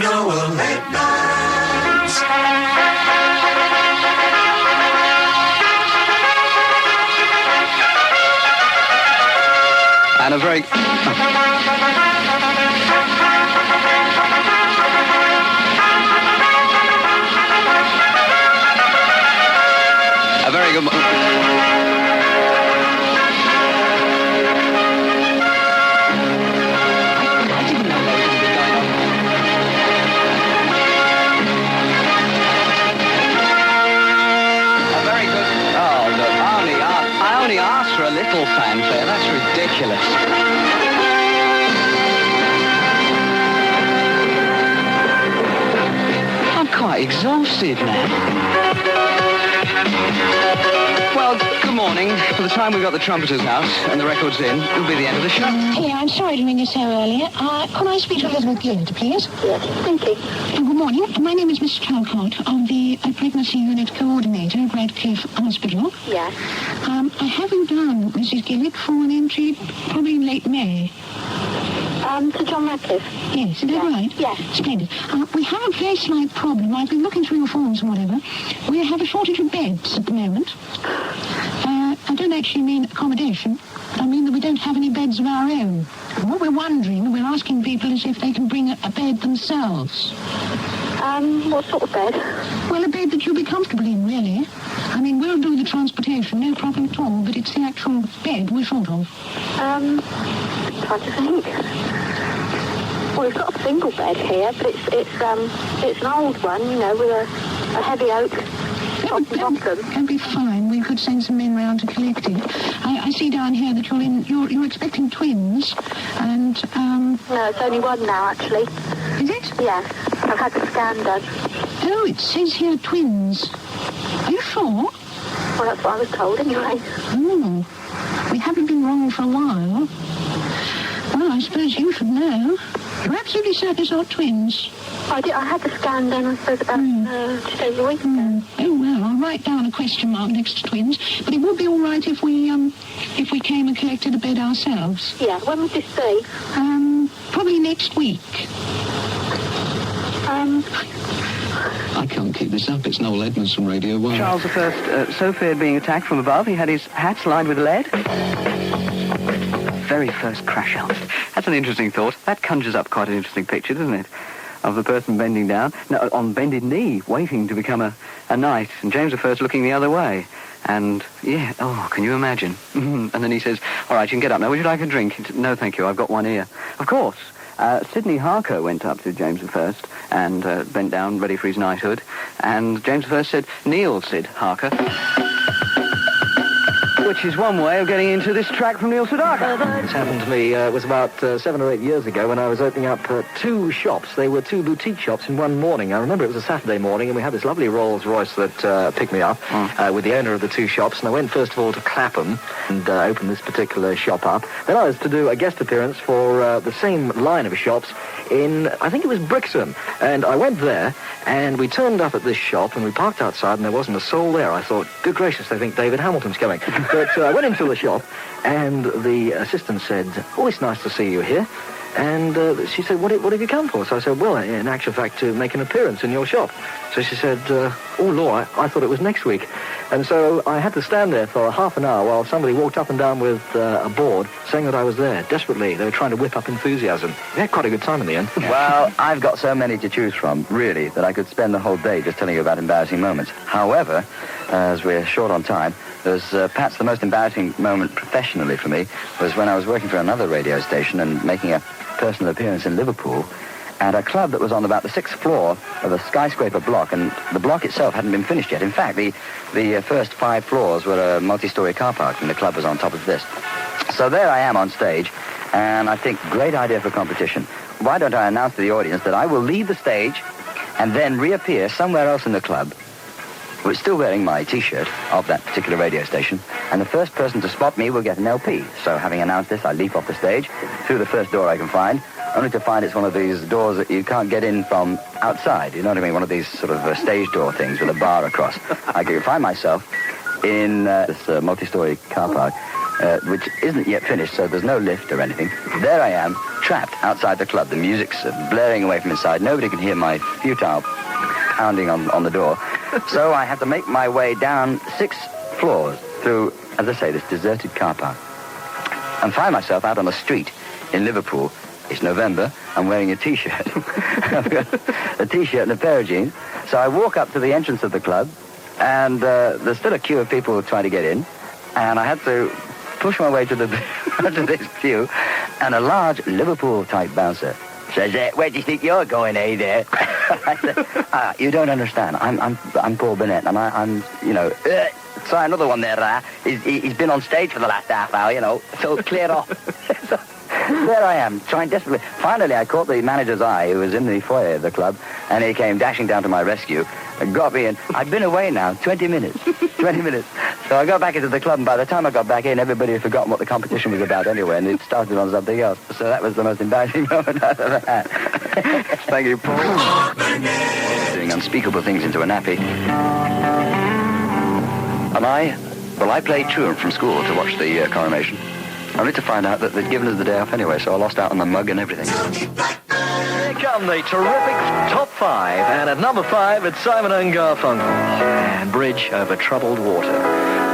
Noel Headlines. And a very... A very good... I only asked for a little fanfare. That's ridiculous. I'm quite exhausted now. Well, good morning. By the time we've got the trumpeters out and the records in, it'll be the end of the show. Hey, I'm sorry to ring you so early. Can I speak to Elizabeth Gillett, please? Yes, thank you. Good morning. My name is Miss Talcott of the Pregnancy Unit Coordinator at Radcliffe Hospital. Yes. I have you down, Mrs. Gillett, for an entry probably in late May. To John Radcliffe? Yes, is that right? Yes. Splendid. We have a very slight problem. I've been looking through your forms and whatever. We have a shortage of beds at the moment. I don't actually mean accommodation. I mean that we don't have any beds of our own. And what we're wondering, we're asking people is if they can bring a bed themselves. What sort of bed? Well, a bed that you'll be comfortable in, really. I mean, we'll do the transportation, no problem at all, but it's the actual bed we're short of. Trying to think. Well, we've got a single bed here, but it's an old one, you know, with a heavy oak top and bottom. That'd be fine. We could send some men round to collect it. I see down here that you're expecting twins, and No, it's only one now, actually. Is it? Yes. I've had the scan done. Oh, it says here twins. Are you sure? Well, that's what I was told, anyway. Oh, we haven't been wrong for a while. Well, I suppose you should know. You're absolutely certain it's not twins. I had the scan done, I suppose, about 2 days a week ago. Oh, well, I'll write down a question mark next to twins. But it would be all right if we came and collected a bed ourselves. Yeah, when would this be? Probably next week. I can't keep this up. It's Noel Edmonds from Radio 1. Charles I, so feared being attacked from above, he had his hats lined with lead. Very first crash out. That's an interesting thought. That conjures up quite an interesting picture, doesn't it? Of the person bending down, no, on bended knee, waiting to become a knight, and James I looking the other way. And, yeah, oh, can you imagine? And then he says, all right, you can get up now. Would you like a drink? No, thank you, I've got one ear. Of course. Sidney Harker went up to James I and bent down, ready for his knighthood. And James I said, kneel, Sid Harker. Which is one way of getting into this track from Neil Sedaka. This happened to me, it was about 7 or 8 years ago when I was opening up 2 shops. They were 2 boutique shops in one morning. I remember it was a Saturday morning and we had this lovely Rolls Royce that picked me up with the owner of the 2 shops. And I went first of all to Clapham and opened this particular shop up. Then I was to do a guest appearance for the same line of shops in, I think it was Brixham. And I went there and we turned up at this shop and we parked outside and there wasn't a soul there. I thought, good gracious, they think David Hamilton's coming. But I went into the shop, and the assistant said, oh, it's nice to see you here. And she said, what have you come for? So I said, well, in actual fact, to make an appearance in your shop. So she said, oh, Lord, I thought it was next week. And so I had to stand there for half an hour while somebody walked up and down with a board saying that I was there. Desperately, they were trying to whip up enthusiasm. We had quite a good time in the end. Well, I've got so many to choose from, really, that I could spend the whole day just telling you about embarrassing moments. However, as we're short on time, there's perhaps the most embarrassing moment professionally for me was when I was working for another radio station and making a personal appearance in Liverpool at a club that was on about the 6th floor of a skyscraper block, and the block itself hadn't been finished yet. In fact, the first 5 floors were a multi-story car park, and the club was on top of this. So there I am on stage, and I think, great idea for competition. Why don't I announce to the audience that I will leave the stage and then reappear somewhere else in the club, was still wearing my T-shirt of that particular radio station, and the first person to spot me will get an LP. So having announced this, I leap off the stage through the first door I can find, only to find it's one of these doors that you can't get in from outside. You know what I mean? One of these sort of stage door things with a bar across. I can find myself in this multi-story car park, which isn't yet finished, so there's no lift or anything. There I am, trapped outside the club. The music's blaring away from inside. Nobody can hear my futile pounding on the door. So I had to make my way down 6 floors through, as I say, this deserted car park, and find myself out on the street in Liverpool. It's November. I'm wearing a T-shirt. I've got a T-shirt and a pair of jeans. So I walk up to the entrance of the club, and there's still a queue of people trying to get in, and I had to push my way to the to this queue, and a large Liverpool-type bouncer says, "Where do you think you're going, eh, there?" I said, "You don't understand. I'm Paul Burnett, and I'm try another one there. He's been on stage for the last half hour, so clear off." So, there I am, trying desperately. Finally, I caught the manager's eye, who was in the foyer of the club, and he came dashing down to my rescue and got me in. I'd been away now 20 minutes. 20 minutes. So I got back into the club, and by the time I got back in, everybody had forgotten what the competition was about anyway, and it started on something else. So that was the most embarrassing moment I've ever had. Thank you, Paul. Doing unspeakable things into a nappy. And I played truant from school to watch the coronation, only to find out that they'd given us the day off anyway, so I lost out on the mug and everything. Here come the terrific top 5, and at number 5, it's Simon and Garfunkel and Bridge Over Troubled Water.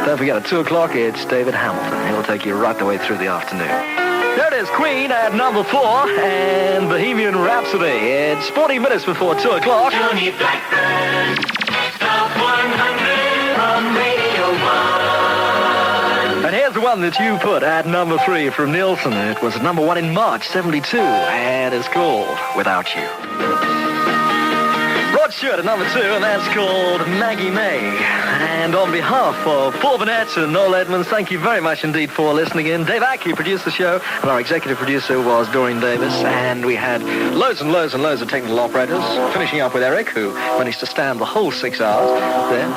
Don't forget, at 2 o'clock, it's David Hamilton. He'll take you right the way through the afternoon. There it is, Queen at number 4, and Bohemian Rhapsody. It's 40 minutes before 2 o'clock. Johnny Blackburn, Top 100 from Radio 1. And here's the one that you put at number 3 from Nielsen. It was number 1 in March 72, and it's called Without You. Rod Stewart at number 2, and that's called Maggie May. And on behalf of Paul Burnett and Noel Edmonds, thank you very much indeed for listening in. Dave Ackey produced the show, and our executive producer was Doreen Davis, and we had loads and loads and loads of technical operators, finishing up with Eric, who managed to stand the whole 6 hours there.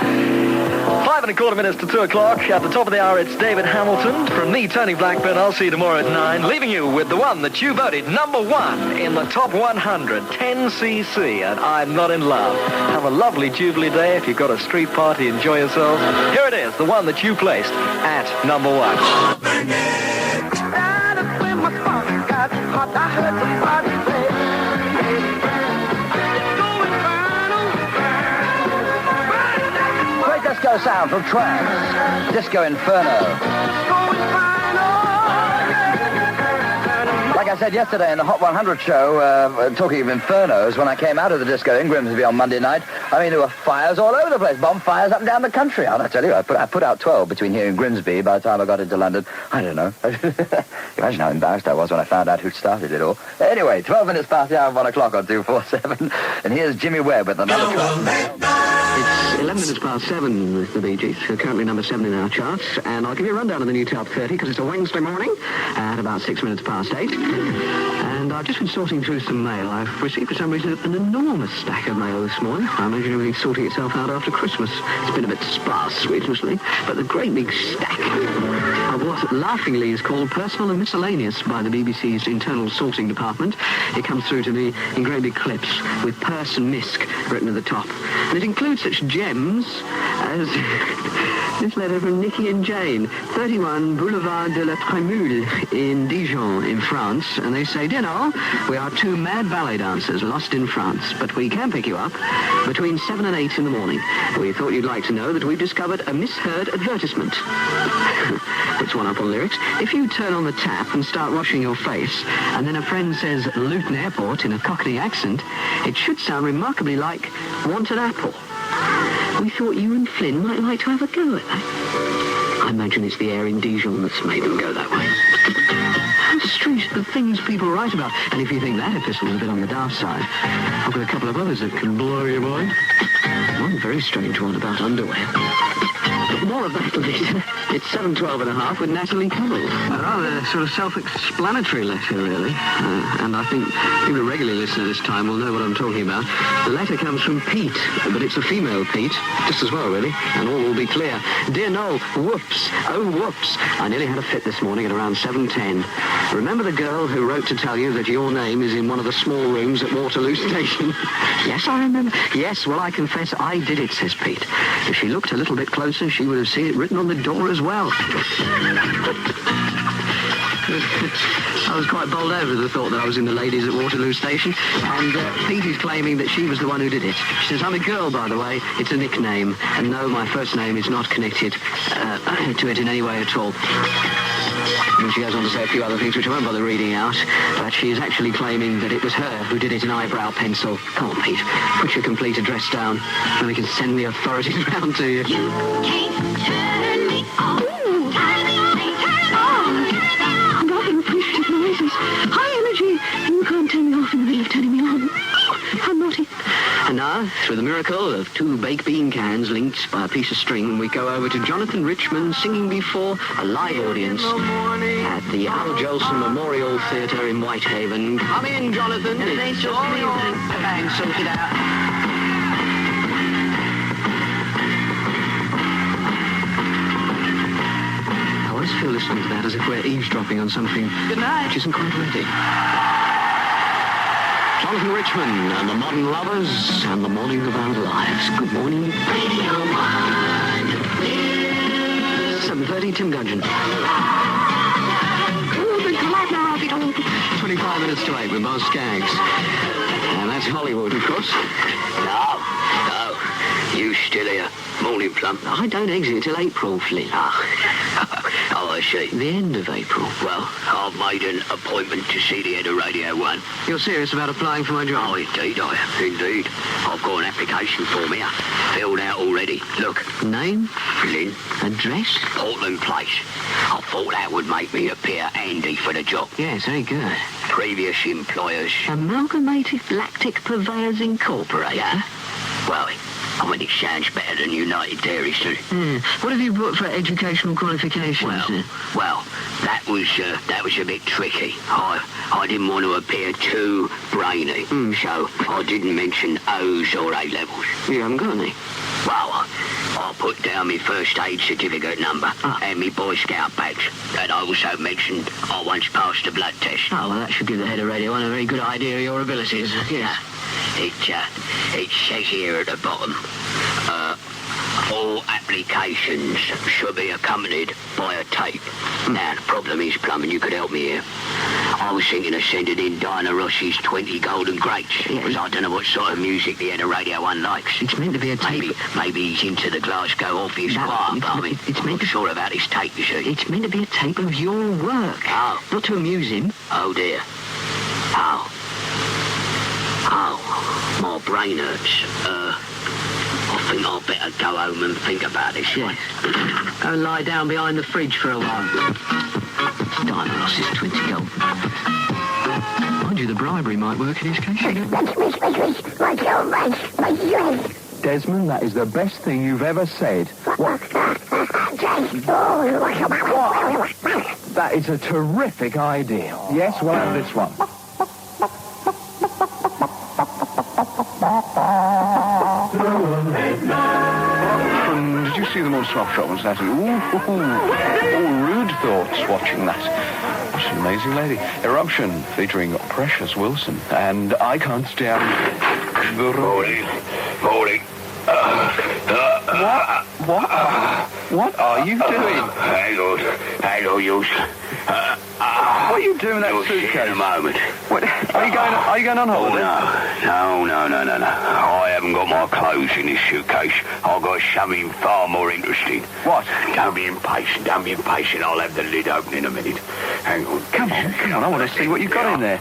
5 1/4 minutes to 2 o'clock. At the top of the hour, it's David Hamilton. From me, Tony Blackburn, I'll see you tomorrow at 9, leaving you with the one that you voted number 1 in the top 100, 10cc, and I'm Not in Love. Have a lovely Jubilee Day. If you've got a street party, enjoy yourselves. Here it is, the one that you placed at number 1. Disco sound from Trance, Disco Inferno. Like I said yesterday in the Hot 100 show, talking of infernos, when I came out of the disco in Grimsby on Monday night, I mean, there were fires all over the place, bonfires up and down the country. And I tell you, I put out 12 between here and Grimsby by the time I got into London. I don't know. Imagine how embarrassed I was when I found out who started it all. Anyway, 12 minutes past the hour of 1 o'clock on 247, and here's Jimmy Webb with another club. It's 11 minutes past 7 with the Bee Gees, currently number 7 in our charts, and I'll give you a rundown of the new top 30 because it's a Wednesday morning at about 6 minutes past 8. And I've just been sorting through some mail. I've received, for some reason, an enormous stack of mail this morning. I imagine everything's sorting itself out after Christmas. It's been a bit sparse recently, but the great big stack of what laughingly is called personal and miscellaneous by the BBC's internal sorting department. It comes through to me in great big clips with purse and misc written at the top. And it includes such gems as this letter from Nicky and Jane, 31 Boulevard de la Trémule in Dijon in France. And they say, "Dear Noel, we are 2 mad ballet dancers lost in France, but we can pick you up between 7 and 8 in the morning. We thought you'd like to know that we've discovered a misheard advertisement." It's one up on lyrics. "If you turn on the tap and start washing your face, and then a friend says Luton Airport in a Cockney accent, it should sound remarkably like want an apple. We thought you and Flynn might like to have a go at that." I imagine it's the air in Dijon that's made them go that way. How strange, the things people write about. And if you think that epistle's a bit on the daft side, I've got a couple of others that can blow your mind. One very strange one about underwear. But more of that later. It's 7:12 and a half with Natalie Connell. A rather sort of self-explanatory letter, really. And I think people who regularly listen at this time will know what I'm talking about. The letter comes from Pete, but it's a female Pete, just as well, really, and all will be clear. "Dear Noel, whoops, oh whoops, I nearly had a fit this morning at around 7:10. Remember the girl who wrote to tell you that your name is in one of the small rooms at Waterloo Station?" "Yes, I remember." "Yes, well, I confess I did it," says Pete. "If she looked a little bit closer, she would have seen it written on the door as well." I was quite bowled over at the thought that I was in the ladies at Waterloo Station, and Pete is claiming that she was the one who did it. She says, I'm a girl, by the way. It's a nickname, and no, my first name is not connected to it in any way at all. And she goes on to say a few other things which I won't bother reading out, but she is actually claiming that it was her who did it in eyebrow pencil. Come on, Pete, put your complete address down, and we can send the authorities round to you. Turn me on. Turn me on. Rather appreciative noises. High energy. You can't turn me off in the middle of turning me on. How naughty. And now, through the miracle of two baked bean cans linked by a piece of string, we go over to Jonathan Richman singing before a live audience at the Al Jolson Memorial Theatre in Whitehaven. Come in, Jonathan. It's just bang, sort it out. I always feel listening to that as if we're eavesdropping on something which isn't quite ready. Jonathan Richman and the Modern Lovers and the Morning of Our Lives. Good morning. Radio 7:30, Tim Gudgeon. 25 minutes to 8 with Boz Skaggs. And that's Hollywood, of course. No. You still here. Morning, Plum. I don't exit till April, Flynn. Oh, I see. The end of April. Well, I've made an appointment to see the head of Radio 1. You're serious about applying for my job? Oh, indeed I am. Indeed. I've got an application form here. Filled out already. Look. Name? Flynn. Address? Portland Place. I thought that would make me appear handy for the job. Yes, very good. Previous employers. Amalgamated Lactic Purveyors Incorporated. Yeah. Well, I mean, it sounds better than United Dairy Soon. What have you put for educational qualifications? Well, that was a bit tricky. I didn't want to appear too brainy, so I didn't mention O's or A levels. You haven't got any? Well, I put down my first aid certificate number and my Boy Scout badge. And I also mentioned I once passed a blood test. Oh, well, that should give the head of Radio 1 a very good idea of your abilities. Yes. It says here at the bottom, all applications should be accompanied by a tape. Now, the problem is, Plum, and you could help me here. I was thinking of sending in Diana Ross's 20 Golden Grapes, because I don't know what sort of music the head of Radio 1 likes. It's meant to be a tape. Maybe he's into the Glasgow office choir, but I mean, it's meant to... sure about his tape, you see. It's meant to be a tape of your work. Oh. Not to amuse him. Oh, dear. Oh, my brain hurts. I think I'll better go home and think about this. Yes. Go and lie down behind the fridge for a while. Diana Ross's 20 gold. Mind you, the bribery might work in his case. Desmond, that is the best thing you've ever said. What? That is a terrific idea. Yes, we'll have this one. Did you see them on Swap Shop on Saturday? All rude thoughts watching that. What an amazing lady. Eruption featuring Precious Wilson. And I Can't Stand the Road. Morning. What are you doing? Hang on, you. What are you doing with that suitcase? In a moment. What, are you going on holiday? Oh, no. I haven't got my clothes in this suitcase. I've got something far more interesting. What? Don't be impatient. I'll have the lid open in a minute. Hang on. Come on, I want to see what you've got in there.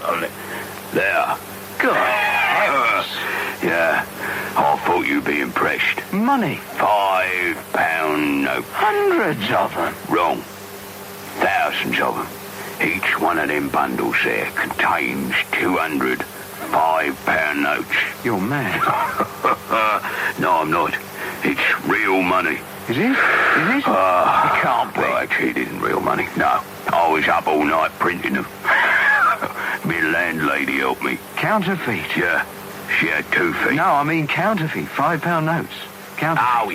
There. Good. Yeah, I thought you'd be impressed. Money. £5 note. Hundreds of them. Wrong. Thousands of them. Each one of them bundles there contains 200 £5 notes. You're mad. No, I'm not. It's real money. Is it? It can't be. Well, actually, it isn't real money. No. I was up all night printing them. My landlady helped me. Counterfeit? Yeah. She had 2 feet. No, I mean counterfeit. £5 notes. Counterfeit. Oh,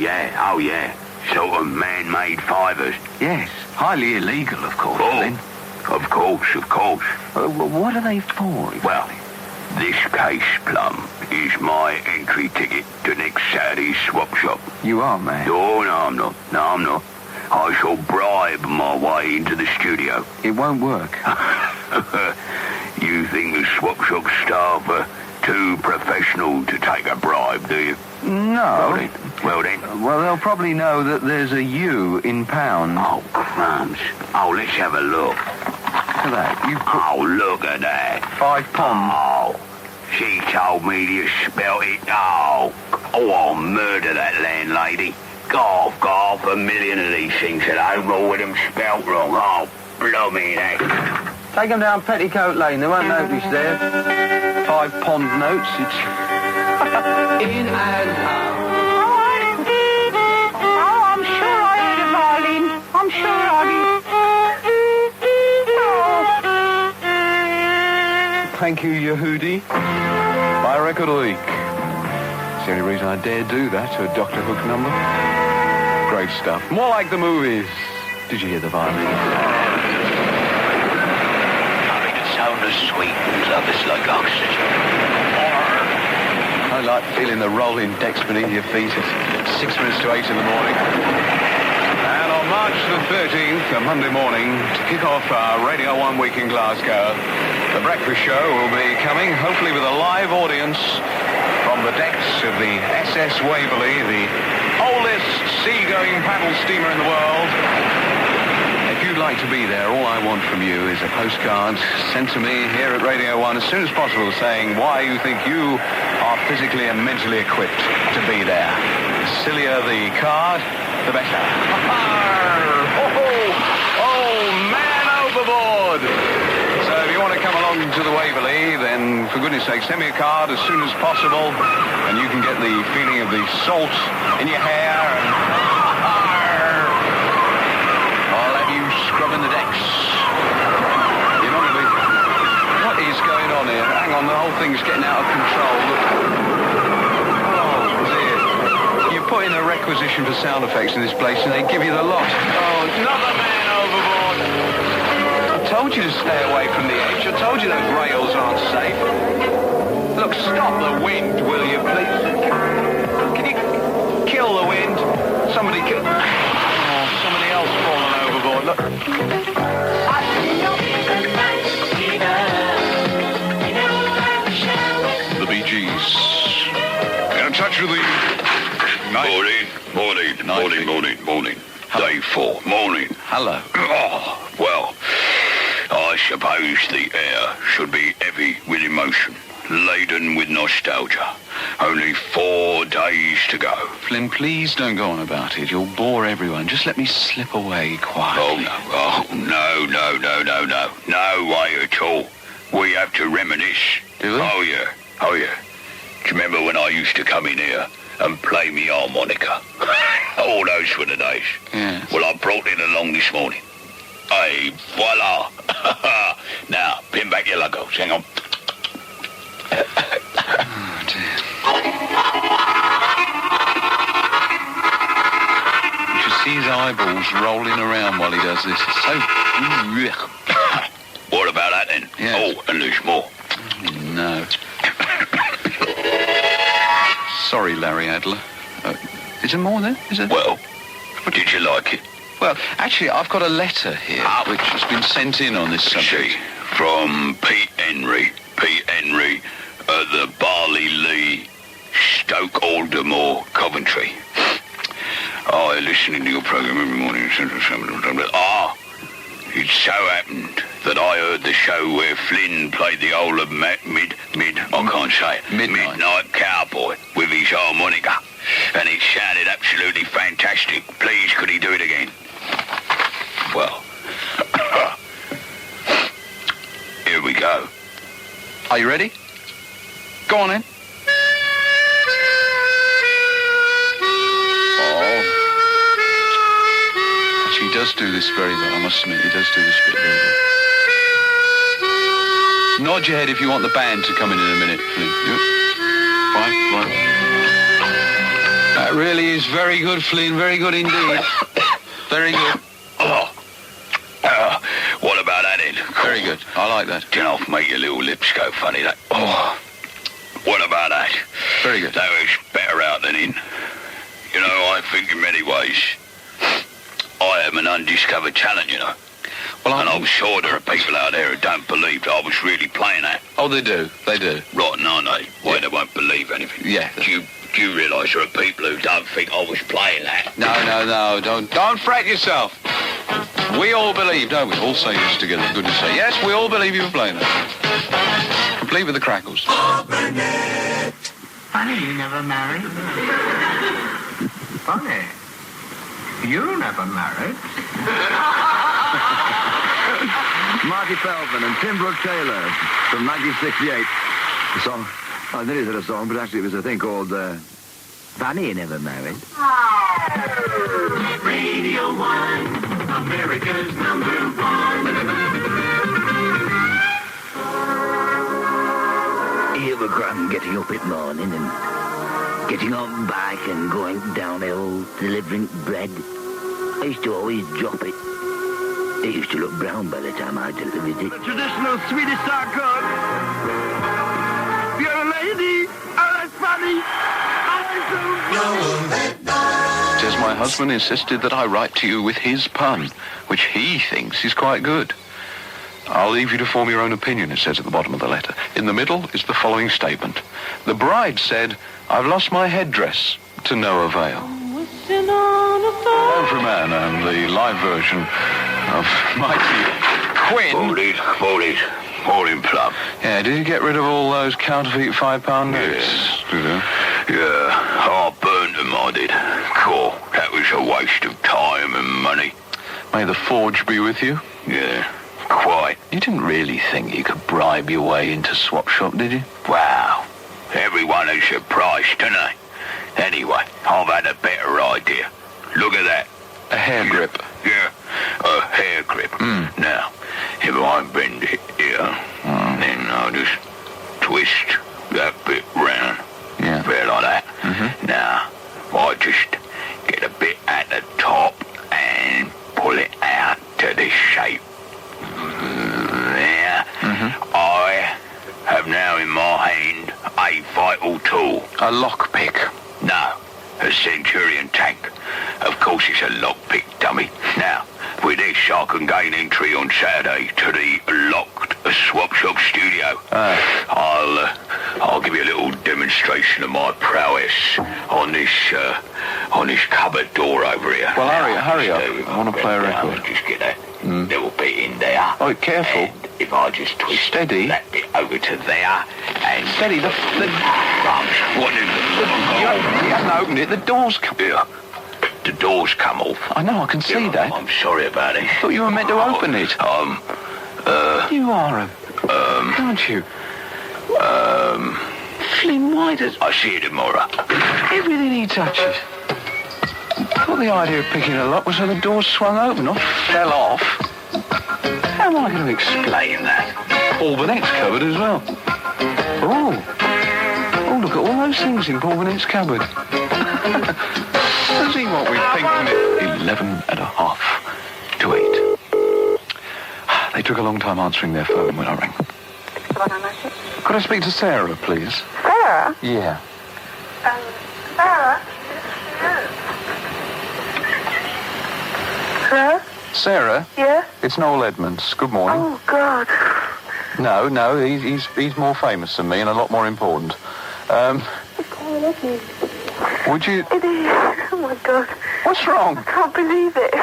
yeah. Sort of man-made fivers. Yes. Highly illegal, of course. Oh, of course. What are they for? Well, this case, Plum, is my entry ticket to next Saturday's Swap Shop. You are, man. Oh, no, I'm not. I shall bribe my way into the studio. It won't work. You think the swap shop staff are too professional to take a bribe, do you? No. Well then. Well, they'll probably know that there's a U in pounds. Oh, crumbs. Oh, let's have a look. Look at that. You put Oh, look at that. £5. Oh, she told me to spell it. Oh, I'll murder that landlady. Golf, a million of these things at home, all with them spelt wrong. Oh, blooming heck. Take them down Petticoat Lane. They won't notice there. £5 notes. It's In and out. Oh, I'm sure I heard a violin. I'm sure I did. Thank you, Yehudi. My record of the week. It's the only reason I dare do that to a Dr. Hook number. Great stuff. More like the movies. Did you hear the violin? Having the sound of sweet love is like oxygen. I like feeling the rolling decks beneath your feet at 6 minutes to 8 in the morning. And on March the 13th, a Monday morning, to kick off our Radio 1 week in Glasgow, the breakfast show will be coming, hopefully with a live audience, from the decks of the SS Waverley, the oldest sea-going paddle steamer in the world. If you'd like to be there, all I want from you is a postcard sent to me here at Radio 1 as soon as possible saying why you think you are physically and mentally equipped to be there. The sillier the card, the better. Oh, man overboard! So if you want to come along to the Waverley, then for goodness sake, send me a card as soon as possible and you can get the feeling of the salt in your hair and scrubbing the decks. You're not going to be... What is going on here? Hang on, the whole thing's getting out of control. Look. Oh, dear. You put in a requisition for sound effects in this place and they give you the lot. Oh, another man overboard. I told you to stay away from the edge. I told you those rails aren't safe. Look, stop the wind, will you, please? Can you kill the wind? Somebody kill... Oh, somebody else fallen overboard. Look. The Bee Gees. In touch with the... Morning. Day 4. Morning. Hello. Oh, well, I suppose the air should be heavy with emotion, laden with nostalgia. Only 4 days to go. Flynn, please don't go on about it. You'll bore everyone. Just let me slip away quietly. Oh, no. No way at all. We have to reminisce. Do we? Oh, yeah. Do you remember when I used to come in here and play me harmonica? All those were the days. Yes. Well, I brought it along this morning. Hey, voila. Now, pin back your luggage. Hang on. Oh, dear. You should see his eyeballs rolling around while he does this. It's so... What about that then? Yes. Oh, and there's more. No. Sorry, Larry Adler. Is there more there? Is there? Well, did you like it? Well, actually, I've got a letter here which has been sent in on this subject. See, from Pete Henry. Pete Henry at the Barley Lee, Stoke Aldermore, Coventry. I listening to your programme every morning. It so happened that I heard the show where Flynn played the whole of I can't say it. Midnight Cowboy with his harmonica. And it sounded absolutely fantastic. Please, could he do it again? Well, here we go. Are you ready? Go on in. Oh. Actually, he does do this very well, I must admit. He does do this bit very well. Nod your head if you want the band to come in a minute, Flynn. Fine. That really is very good, Flynn. Very good indeed. Very good. What about that then? Very good. I like that. Turn off, make your little lips go funny. That. Oh. What about that? Very good. That was better out than in. You know, I think in many ways I am an undiscovered talent, you know. Well, and I'm sure there are people out there who don't believe that I was really playing that. Oh, they do. They do. Rotten, aren't they? Why they won't believe anything. Yeah. Do you realise there are people who don't think I was playing that? No. Don't fret yourself. We all believe, don't we? All say this together. Good to say. Yes, we all believe you were playing that. Complete with the crackles. Funny you never married. Funny. You never married. Marty Feldman and Tim Brooke Taylor from 1968. The song, I nearly said a song, but actually it was a thing called Fanny Never Married. Radio 1, America's #1. Here we come, getting up at morning and getting on bike and going downhill, delivering bread. I used to always drop it. It used to look brown by the time I delivered it. Traditional Swedish style code. You're a lady. Oh, that's funny. Says my husband insisted that I write to you with his pun, which he thinks is quite good. I'll leave you to form your own opinion, it says at the bottom of the letter. In the middle is the following statement. The bride said, I've lost my headdress, to no avail. Everyman and the live version of Mighty Quinn. Morning, Plum. Yeah, did you get rid of all those counterfeit £5 notes? Yeah, I burnt them, I did. Cool, that was a waste of time and money. May the forge be with you. Yeah, quite. You didn't really think you could bribe your way into Swap Shop, did you? Wow, everyone has a price, don't they? Anyway, I've had a better idea. Look at that. A hair grip. Yeah, a hair grip. Now, if I bend it here, then I'll just twist that bit round. Yeah. Bit like that. Now, I just get a bit at the top and pull it out to this shape. There. I have now in my hand a vital tool. A lockpick. No, a Centurion tank. Of course it's a lockpick, dummy. Now, with this I can gain entry on Saturday to the locked Swap Shop studio. I'll give you a little demonstration of my prowess on this cupboard door over here. Well, Now, hurry up. just, I want to play a down record. and just get that little bit in there. Oh, careful. And if I just twist Steady. that bit over to there and... Steady, the What is it? you haven't opened it, the door's come. Yeah. The door's come off. I know, I can see Yeah, that. I'm sorry about it. Thought you were meant to open it. You are aren't you? Flynn, why does... I'll see you tomorrow. Everything he touches. I thought the idea of picking a lock was so the door swung open, not fell off. How am I going to explain that? Paul Burnett's cupboard as well. Oh, look at all those things in Paul Burnett's cupboard. Let's see what we think from it. 11:30 to 8. They took a long time answering their phone when I rang. Could I speak to Sarah, please? Sarah? Yeah. Sarah? Hello? Sarah? Yeah? It's Noel Edmonds. Good morning. Oh, God. No, he's more famous than me and a lot more important. Would you... It is. Oh, my God. What's wrong? I can't believe it.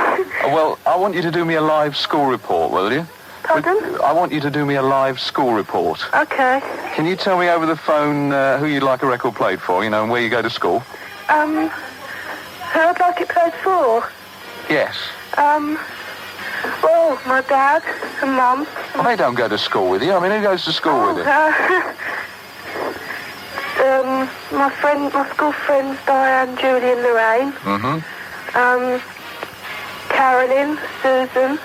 Well, I want you to do me a live school report, will you? Pardon? I want you to do me a live school report. Okay. Can you tell me over the phone who you'd like a record played for, you know, and where you go to school? Who I'd like it played for? Yes. Well, my dad and Mum. Well, they don't go to school with you. I mean, who goes to school with you? My school friends, Diane, Julie and Lorraine. Carolyn, Susan,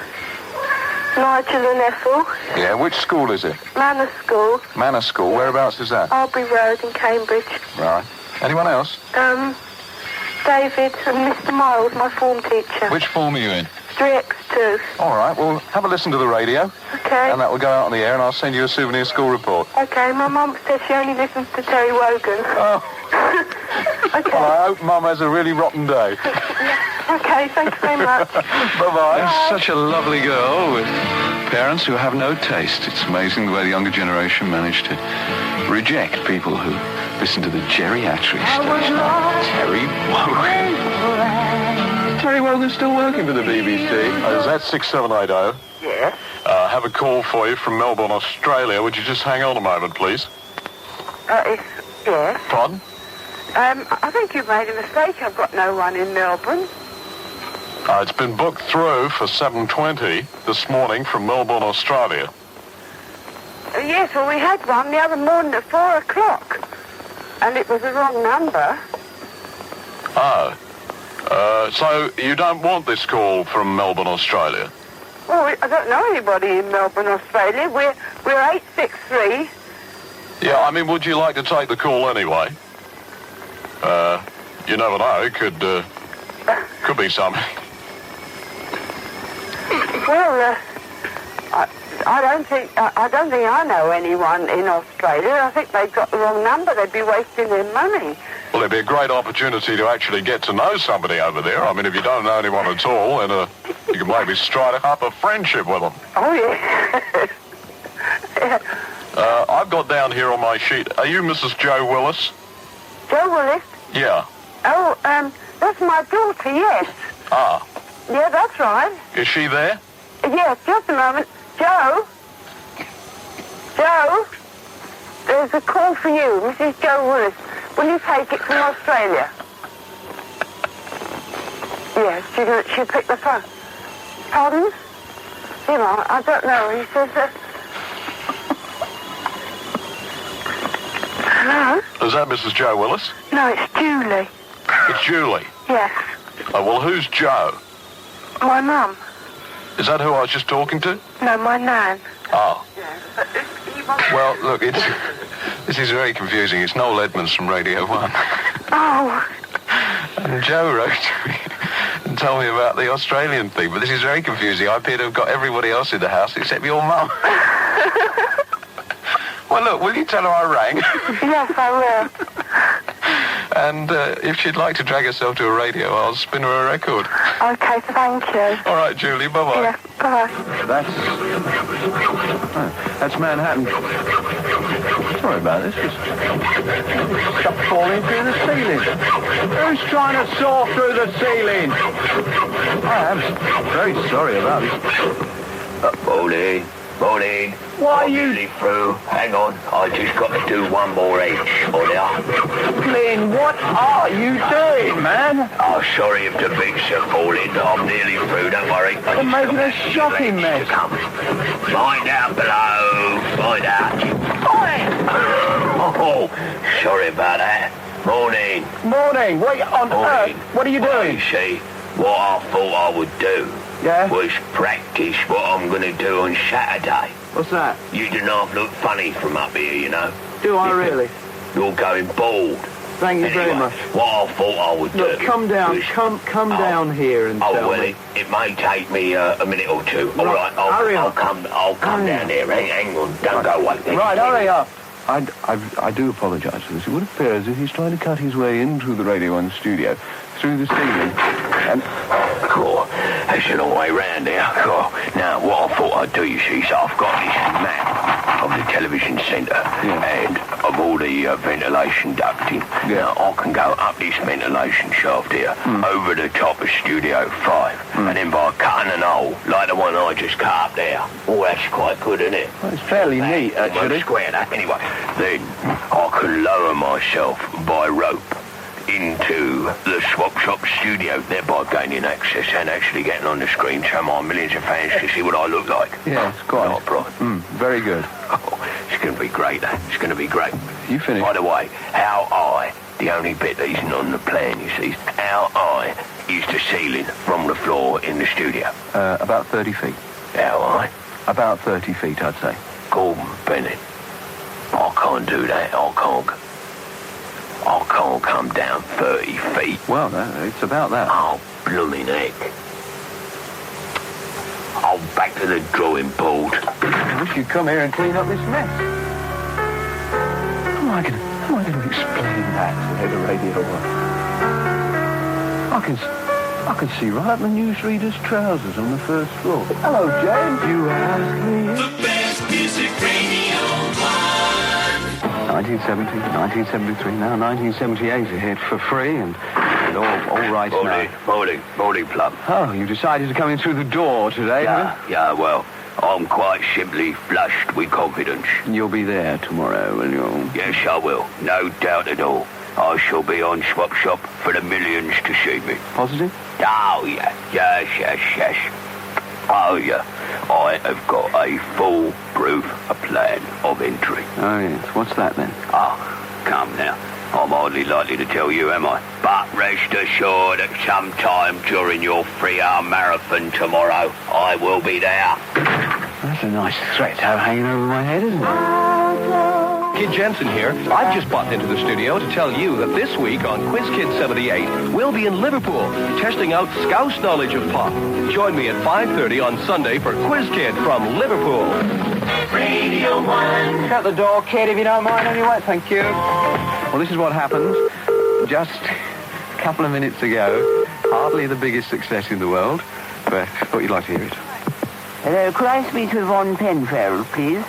Nigel and Ethel. Yeah, which school is it? Manor School. Manor School. Whereabouts is that? Albury Road in Cambridge. Right. Anyone else? David and Mr. Miles, my form teacher. Which form are you in? 3X2. All right, well, have a listen to the radio. Okay. And that will go out on the air, and I'll send you a souvenir school report. Okay, my mum says she only listens to Terry Wogan. Oh. Okay. Well, I hope Mum has a really rotten day. Okay, thanks very much. Bye-bye. Such a lovely girl with parents who have no taste. It's amazing the way the younger generation managed to reject people who listen to the geriatric stuff. Terry Wogan. Terry Wogan's still working for the BBC. Is that 6780? Yes. I have a call for you from Melbourne, Australia. Would you just hang on a moment, please? Yes. Pardon? I think you've made a mistake. I've got no one in Melbourne. It's been booked through for 7:20 this morning from Melbourne, Australia. Yes, well, we had one the other morning at 4 o'clock. And it was the wrong number. Oh. So you don't want this call from Melbourne, Australia? Well, I don't know anybody in Melbourne, Australia. We're 863. Yeah, I mean, would you like to take the call anyway? You never know. It could be something. Well, I don't think I know anyone in Australia. I think they've got the wrong number. They'd be wasting their money. Well, it'd be a great opportunity to actually get to know somebody over there. I mean, if you don't know anyone at all, then you can maybe strike up a friendship with them. Oh, yeah. I've got down here on my sheet. Are you Mrs. Joe Willis? Joe Willis? Yeah. Oh, that's my daughter, yes. Ah. Yeah, that's right. Is she there? Yes, just a moment. Joe? Joe? There's a call for you, Mrs. Joe Willis. Will you take it from Australia? Yes, she'll pick the phone. Pardon? You know, I don't know. He says that... Hello? Is that Mrs. Joe Willis? No, it's Julie. It's Julie. Yes. Oh, well, who's Joe? My mum. Is that who I was just talking to? No, my nan. Oh. Well, look, this is very confusing. It's Noel Edmonds from Radio 1. Oh. And Joe wrote to me and told me about the Australian thing, but this is very confusing. I appear to have got everybody else in the house except your mum. Well, look, will you tell her I rang? Yes, I will. And if she'd like to drag herself to a radio, I'll spin her a record. Okay, thank you. All right, Julie, bye-bye. Yeah, bye. That's Manhattan. Sorry about this. Stuff falling through the ceiling. Who's trying to saw through the ceiling? I am very sorry about this. Morning. Why are you... Nearly through. Hang on. I just got to do one more edge. Oh, yeah. Glyn, what are you doing, man? Oh, sorry if the bits are falling. I'm nearly through. Don't worry. You're making a shocking mess. Find out below. Find out. Oh, sorry about that. Morning. Morning. What on earth? What are you doing? You see, what I thought I would do was practice what I'm going to do on Saturday. What's that? You do not look funny from up here, you know. Do I really? You're going bald. Thank you very much. What I thought I would do... Look, come down. was- Come down here and tell well, me. it may take me a minute or two. All right, hurry I'll up. come down there. Hang on, don't go away. Right, hurry up. I do apologise for this. It would appear as if he's trying to cut his way into the Radio 1 studio through the ceiling. And Cool. That's a long way round there. Cool. Now, what I thought I'd do, you see, so I've got this map of the television centre and of all the ventilation ducting. Now, I can go up this ventilation shaft here, over the top of Studio 5, and then by cutting an hole, like the one I just cut up there. Oh, that's quite good, isn't it? well, it's fairly neat, actually. Square that. Anyway, then I can lower myself by rope into the Swap Shop studio, thereby gaining access and actually getting on the screen so my millions of fans can see what I look like. Yeah, it's quite. Not a problem. Very good. Oh, it's going to be great, that. It's going to be great. You finished? By the way, our eye, the only bit that isn't on the plan, you see, our eye is the ceiling from the floor in the studio. About 30 feet. Our eye? About 30 feet, I'd say. Gordon Bennett. I can't do that. I can't come down 30 feet. Well, it's about that. Oh, blooming heck. Oh, back to the drawing board. I wish you'd come here and clean up this mess. How am I going to explain that to the Radio 1? I I can see right up the newsreader's trousers on the first floor. Hello, James. You asked me. The best music radio 1970, 1973, now 1978 a hit for free and all right now. Morning, Plum. Oh, you decided to come in through the door today, Yeah, well, I'm quite simply flushed with confidence. You'll be there tomorrow, will you? Yes, I will. No doubt at all. I shall be on Swap Shop for the millions to see me. Positive? Oh, yeah. Yes. Oh, yeah. I have got a foolproof plan of entry. Oh, yes. What's that, then? Oh, come now. I'm hardly likely to tell you, am I? But rest assured that sometime during your 3-hour marathon tomorrow, I will be there. That's a nice threat to have hanging over my head, isn't it? Kid Jensen here. I've just popped into the studio to tell you that this week on Quiz Kid 78, we'll be in Liverpool testing out Scouse knowledge of pop. Join me at 5:30 on Sunday for Quiz Kid from Liverpool. Radio 1. Shut the door, kid, if you don't mind, anyway. Thank you. Well, this is what happened just a couple of minutes ago. Hardly the biggest success in the world, but I thought you'd like to hear it. Hello, could I speak to Yvonne Penfarrell, please?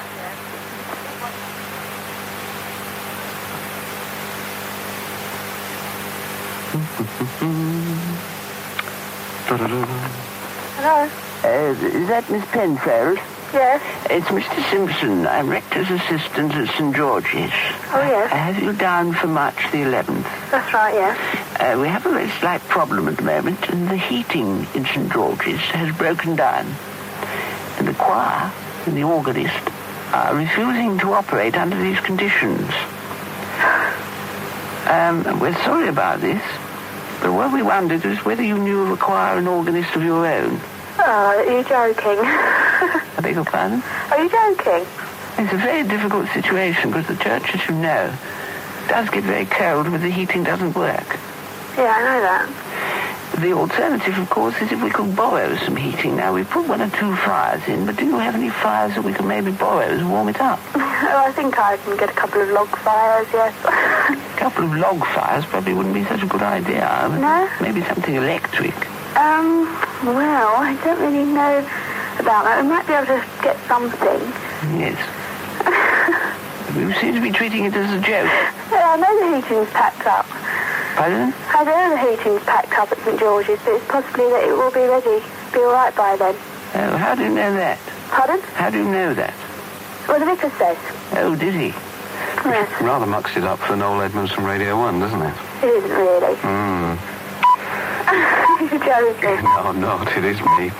Hello? Is that Miss Penfarrell? Yes. It's Mr. Simpson. I'm rector's assistant at St. George's. Oh, yes. I have you down for March the 11th. That's right, yes. We have a very slight problem at the moment, and the heating in St. George's has broken down. And the choir and the organist are refusing to operate under these conditions. We're sorry about this, but what we wondered was whether you knew of a choir and organist of your own. Oh, are you joking? I beg your pardon? Are you joking? It's a very difficult situation because the church, as you know, does get very cold when the heating doesn't work. Yeah, I know that. The alternative, of course, is if we could borrow some heating. Now, we put 1 or 2 fires in, but do you have any fires that we could maybe borrow to warm it up? Oh, I think I can get a couple of log fires, yes. A couple of log fires probably wouldn't be such a good idea. No? Maybe something electric. Well, I don't really know about that. We might be able to get something. Yes. You seem to be treating it as a joke. Yeah, I know the heating's packed up. Pardon? I know the heating's packed up at St. George's, but it's possibly that it will be ready, be all right by then. Oh, how do you know that? Pardon? How do you know that? Well, the vicar says. Oh, did he? Yes. Rather mucks it up for Noel Edmonds from Radio 1, doesn't it? It isn't really. You're joking. No, I'm not. It is me.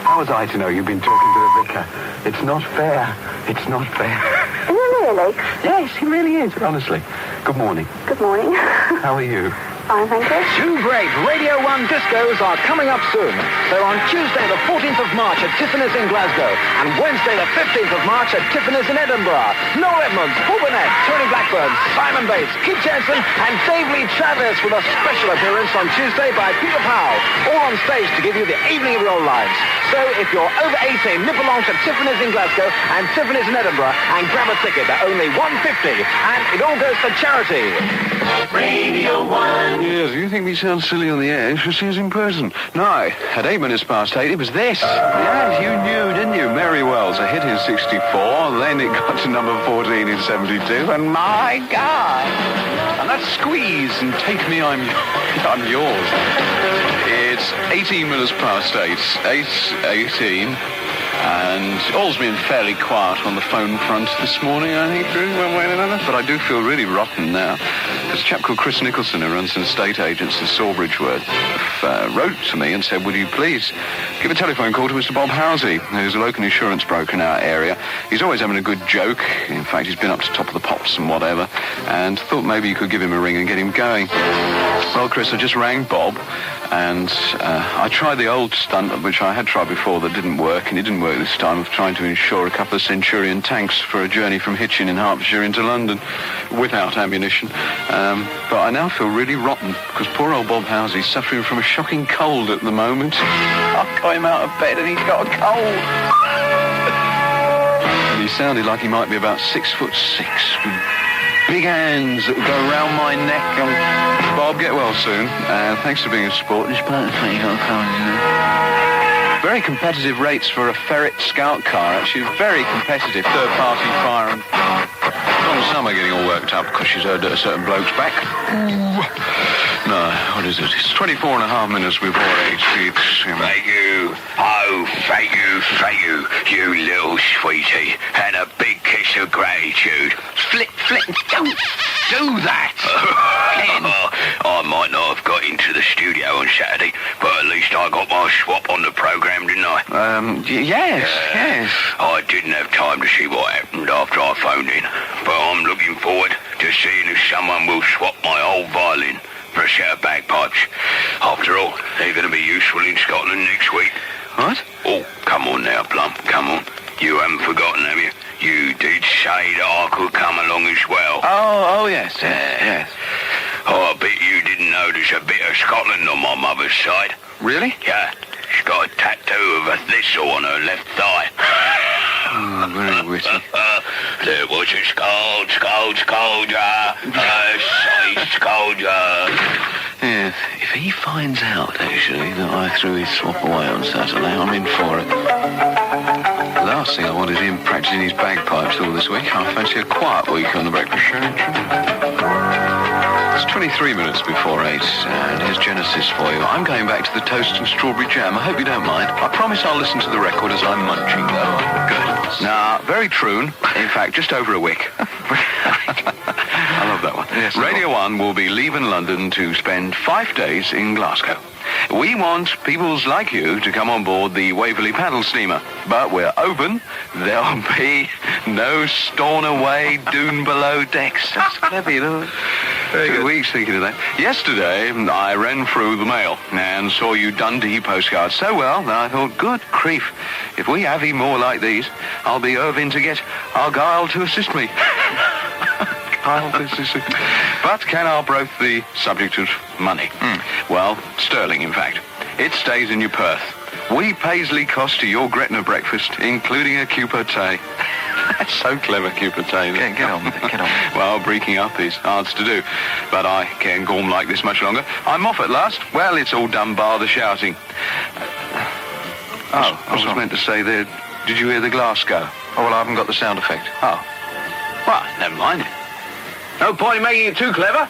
How was I to know you've been talking to the vicar? It's not fair. It's not fair. Is it really? Yes, he really is, honestly. Good morning. Good morning. How are you? Fine, thank you. 2 great Radio 1 discos are coming up soon. They're on Tuesday the 14th of March at Tiffany's in Glasgow and Wednesday the 15th of March at Tiffany's in Edinburgh. Noel Edmonds, Paul Burnett, Tony Blackburn, Simon Bates, Keith Jensen and Dave Lee Travis with a special appearance on Tuesday by Peter Powell, all on stage to give you the evening of your lives. So if you're over 18, nip along to Tiffany's in Glasgow and Tiffany's in Edinburgh and grab a ticket. They're only $1.50 and it all goes to charity. Radio 1. Yes, you think we sound silly on the air. You should see us in person. No, at 8 minutes past 8, it was this. Yes, you knew, didn't you? Mary Wells, a hit in 64, then it got to number 14 in 72, and my God! And that's Squeeze and Take Me, I'm Yours. It's 18 minutes past 8, 8:18. And all's been fairly quiet on the phone front this morning, I think, Drew, one way or another. But I do feel really rotten now. There's a chap called Chris Nicholson who runs an estate agents in Sawbridgeworth wrote to me and said, would you please give a telephone call to Mr. Bob Housey, who's a local insurance broker in our area. He's always having a good joke. In fact, he's been up to Top of the Pops and whatever. And thought maybe you could give him a ring and get him going. Well, Chris, I just rang Bob. And I tried the old stunt, which I had tried before, that didn't work, and it didn't work this time, of trying to insure a couple of Centurion tanks for a journey from Hitchin in Hertfordshire into London without ammunition. But I now feel really rotten, because poor old Bob Housey's suffering from a shocking cold at the moment. I got him out of bed and he's got a cold. And he sounded like he might be about 6'6", with big hands that would go round my neck. Bob. Get well soon. Thanks for being a sport. Despite the fact you got a car, very competitive rates for a Ferret Scout car. Actually, very competitive. Third-party fire and... Don Summer getting all worked up because she's heard a certain bloke's back. Ooh. No, what is it? It's 24 and a half minutes before 8. Thank you. Oh, thank you, you little sweetie. And a big kiss of gratitude. Flip, don't do that. I might not have got into the studio on Saturday, but at least I got my swap on the programme, didn't I? Yes. I didn't have time to see what happened after I phoned in, but I'm looking forward to seeing if someone will swap my old violin for a set of bagpipes. After all, they're going to be useful in Scotland next week. What? Oh, come on now, Plum, come on. You haven't forgotten, have you? You did say that I could come along as well. Oh, yes. Yes. Oh, I bet you didn't know there's a bit of Scotland on my mother's side. Really? Yeah. She's got a tattoo of a thistle on her left thigh. Oh, very witty. There was a scold, Yeah, if he finds out, actually, that I threw his swap away on Saturday, I'm in for it. The last thing I wanted him practicing his bagpipes all this week. I fancy a quiet week on the breakfast show. It's 23 minutes before 8, and here's Genesis for you. I'm going back to the toast and strawberry jam. I hope you don't mind. I promise I'll listen to the record as I'm munching, though. Good. Now, very true. In fact, just over a week. I love that one. Yes, Radio 1 will be leaving London to spend 5 days in Glasgow. We want peoples like you to come on board the Waverley paddle steamer, but we're open. There'll be no storn away dune below decks. That's clever, you know. Very good. Weeks thinking of that. Yesterday, I ran through the mail and saw you Dundee postcards so well that I thought, good grief, if we have any more like these, I'll be Irving to get Argyle to assist me. But can I broach the subject of money? Well, sterling, in fact. It stays in your purse. We Paisley cost to your Gretna breakfast, including a Cupid-tay. That's so clever, Cupid-tay. Get on. Well, breaking up is hard to do, but I can't go on like this much longer. I'm off at last. Well, it's all done bar the shouting. I was meant to say there, did you hear the glass go? Oh, well, I haven't got the sound effect. Oh. Well, never mind. No point in making it too clever.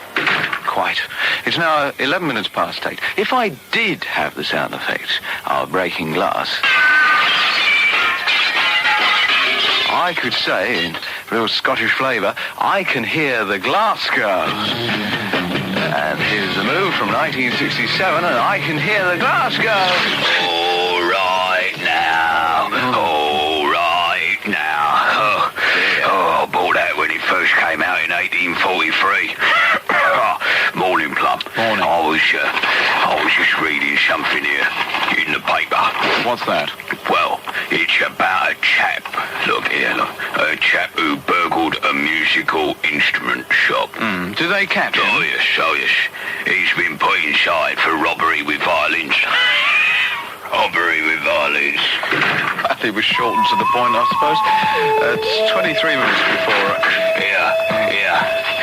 Quite. It's now 11 minutes past 8. If I did have the sound effects of breaking glass, I could say, in real Scottish flavour, I can hear the glass go. And here's the move from 1967, and I can hear the glass go. All right now. I bought that when it first came out in 1843. Morning, Plum. Morning. I was just reading something here in the paper. What's that? Well, it's about a chap. Look here, a chap who burgled a musical instrument shop. Do they catch him? Oh, yes. He's been put inside for robbery with violins. It was shortened to the point, I suppose. It's 23 minutes before... Yeah.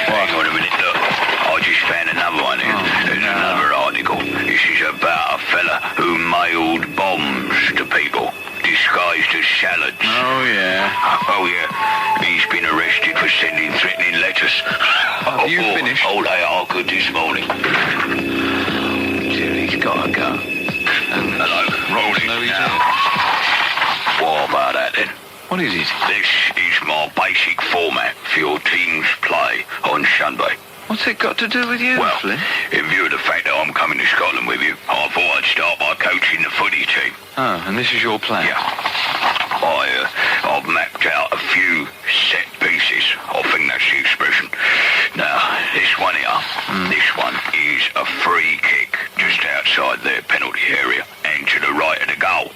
Hang on a minute, look. I just found another one here. There's another article. This is about a fella who mailed bombs to people, disguised as salads. Oh, yeah. He's been arrested for sending threatening letters. Have you finished? Oh, they are good this morning. He's got to go. Hello, rolling now. What about that, then? What is it? This is my basic format for your team's play on Sunday. What's it got to do with you, Well, Flynn? in view of the fact that I'm coming to Scotland with you, I thought I'd start by coaching the footy team. Oh, and this is your plan? Yeah. I've mapped out a few set pieces. I think that's the expression. Now, this one here, this one is a free kick just outside their penalty area and to the right of the goal.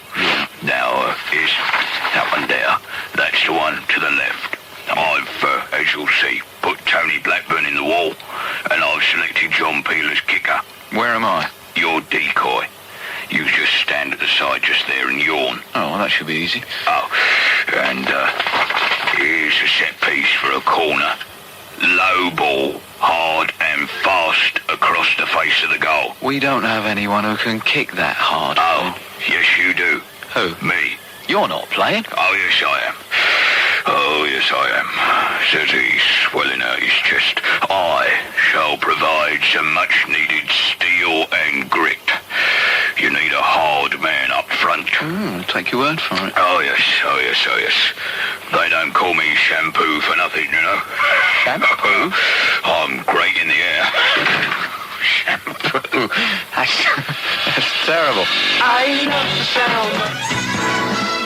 Now, is that one there? That's the one to the left. I've, as you'll see, put Tony Blackburn in the wall, and I've selected John Peeler's kicker. Where am I? Your decoy. You just stand at the side just there and yawn. Oh, well, that should be easy. Oh, and here's a set piece for a corner. Low ball, hard and fast across the we don't have anyone who can kick that hard. Oh, yes you do. Who? Me. You're not playing. Oh, yes I am. Oh, yes I am. Says he, swelling out his chest. I shall provide some much-needed steel and grit. You need a hard man up front. Take your word for it. Oh, yes, oh, yes, oh, yes. They don't call me shampoo for nothing, you know. Shampoo? I'm great in the air. Shampoo. That's terrible. I love the sound.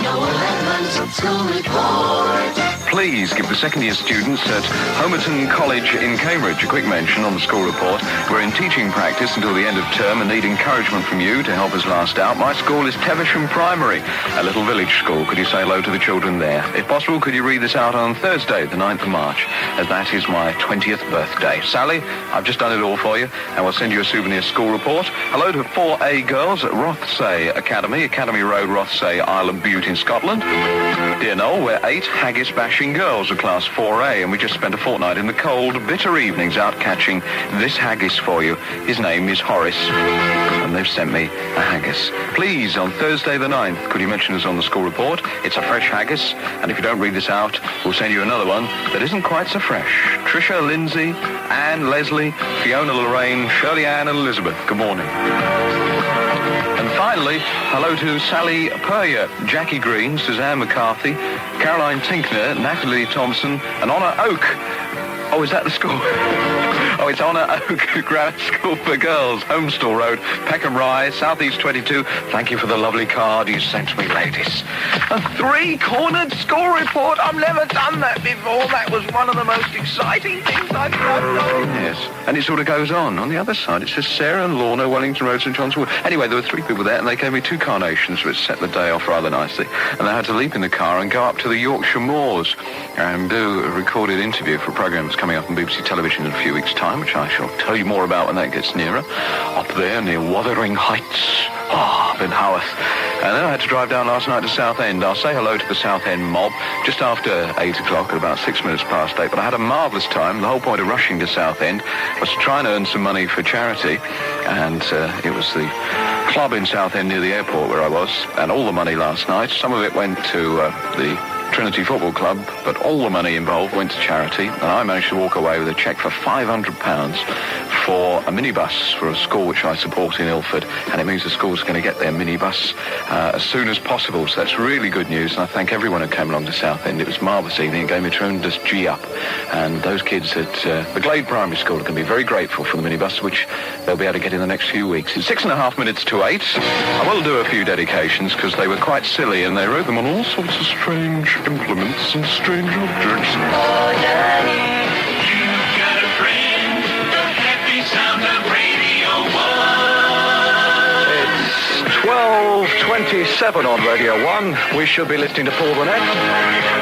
Noel Edmonds School Report. Please give the second-year students at Homerton College in Cambridge a quick mention on the school report. We're in teaching practice until the end of term and need encouragement from you to help us last out. My school is Tevisham Primary, a little village school. Could you say hello to the children there? If possible, could you read this out on Thursday, the 9th of March, as that is my 20th birthday. Sally, I've just done it all for you, and we'll send you a souvenir school report. Hello to 4A girls at Rothsay Academy, Academy Road, Rothsay, Isle of Bute in Scotland. Dear Noel, we're 8 haggis-bashing girls of Class 4A, and we just spent a fortnight in the cold, bitter evenings out catching this haggis for you. His name is Horace, and they've sent me a haggis. Please, on Thursday the 9th, could you mention us on the school report? It's a fresh haggis, and if you don't read this out, we'll send you another one that isn't quite so fresh. Trisha, Lindsay, Anne, Leslie, Fiona, Lorraine, Shirley Ann, and Elizabeth. Good morning. And finally, hello to Sally Puryear, Jackie Green, Suzanne McCarthy, Caroline Tinkner, Natalie Thompson, and Honor Oak. Oh, is that the school? Oh, it's Honor Oak Grammar School for Girls, Homestall Road, Peckham Rye, South East 22. Thank you for the lovely card you sent me, ladies. A 3-cornered school report. I've never done that before. That was one of the most exciting things I've ever done. Yes, and it sort of goes on. On the other side, it says Sarah and Lorna, Wellington Road, St John's Wood. Anyway, there were 3 people there, and they gave me 2 carnations, which set the day off rather nicely. And I had to leap in the car and go up to the Yorkshire Moors and do a recorded interview for a programme that's coming up on BBC Television in a few weeks' time, which I shall tell you more about when that gets nearer. Up there near Wuthering Heights. Up in Haworth. And then I had to drive down last night to Southend. I'll say hello to the Southend mob just after 8 o'clock at about 6 minutes past 8. But I had a marvellous time. The whole point of rushing to Southend was to try and earn some money for charity. And it was the club in Southend near the airport where I was. And all the money last night, some of it went to the Trinity Football Club, but all the money involved went to charity, and I managed to walk away with a cheque for £500 for a minibus for a school which I support in Ilford, and it means the school's going to get their minibus as soon as possible, so that's really good news, and I thank everyone who came along to Southend. It was a marvellous evening. It gave me a tremendous G-up, and those kids at the Glade Primary School are going to be very grateful for the minibus, which they'll be able to get in the next few weeks. It's 6.5 minutes to 8. I will do a few dedications because they were quite silly, and they wrote them on all sorts of strange implements and strange objects. Oh, Daddy, you've got a friend, the happy sound of Radio 1. It's 12:27 on Radio 1. We should be listening to Paul Burnett.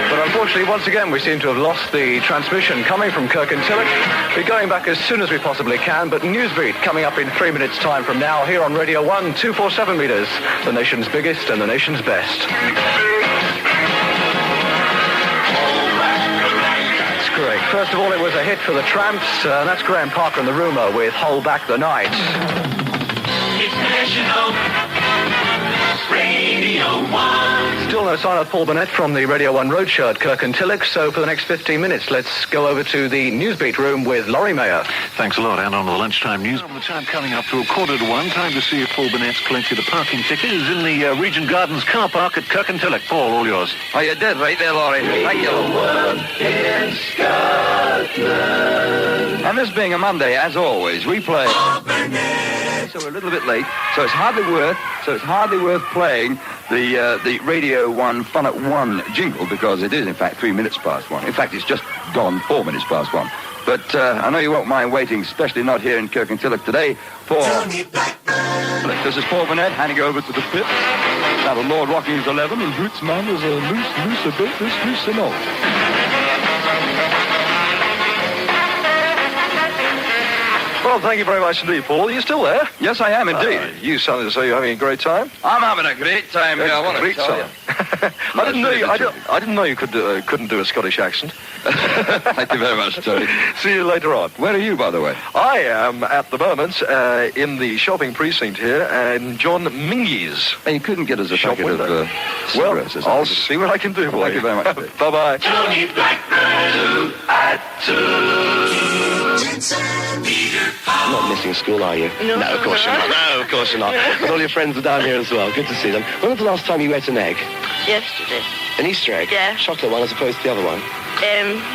But unfortunately, once again, we seem to have lost the transmission coming from Kirkintilloch. We're going back as soon as we possibly can, but Newsbeat coming up in 3 minutes' time from now here on Radio 1, 247 metres, the nation's biggest and the nation's best. Correct. First of all, it was a hit for the Tramps, and that's Graham Parker and the Rumour with Hold Back the Night. It's National Radio 1. Still no sign of Paul Burnett from the Radio 1 Roadshow at Kirkintilloch, so for the next 15 minutes, let's go over to the Newsbeat room with Laurie Mayer. Thanks a lot, and on the lunchtime news. The time coming up to 1:45, time to see if Paul Burnett's collected a parking ticket. Is in the Regent Gardens car park at Kirkintilloch. Paul, all yours. Oh, you did right there, Laurie. Thank you. In Scotland. And this being a Monday, as always, we play. So we're a little bit late. So it's hardly worth playing the Radio 1 Fun at 1 jingle, because it is in fact 3 minutes past 1. In fact, it's just gone 4 minutes past 1. But I know you won't mind waiting, especially not here in Kirkintilloch today, for... This is Paul Burnett handing over to the pit. Now the Lord rocking his 11, and Boots man is a loose a bit, loose and all. Well, thank you very much indeed, Paul. Are you still there? Yes, I am indeed. You sounded as though you're having a great time. I'm having a great time here. I want to Great tell you. I didn't know you. I didn't know you couldn't do a Scottish accent. Thank you very much, Tony. See you later on. Where are you, by the way? I am at the moment in the shopping precinct here, in John Mingy's. And you couldn't get us a Shop packet window. of cigarettes or something? I'll see what I can do for Thank you. you very much. Bye-bye. Tony Blackburn You're not missing school, are you? No, of course you're not. No, of course you're not. But all your friends are down here as well. Good to see them. When was the last time you ate an egg? Yesterday. An Easter egg? Yeah. Chocolate one as opposed to the other one?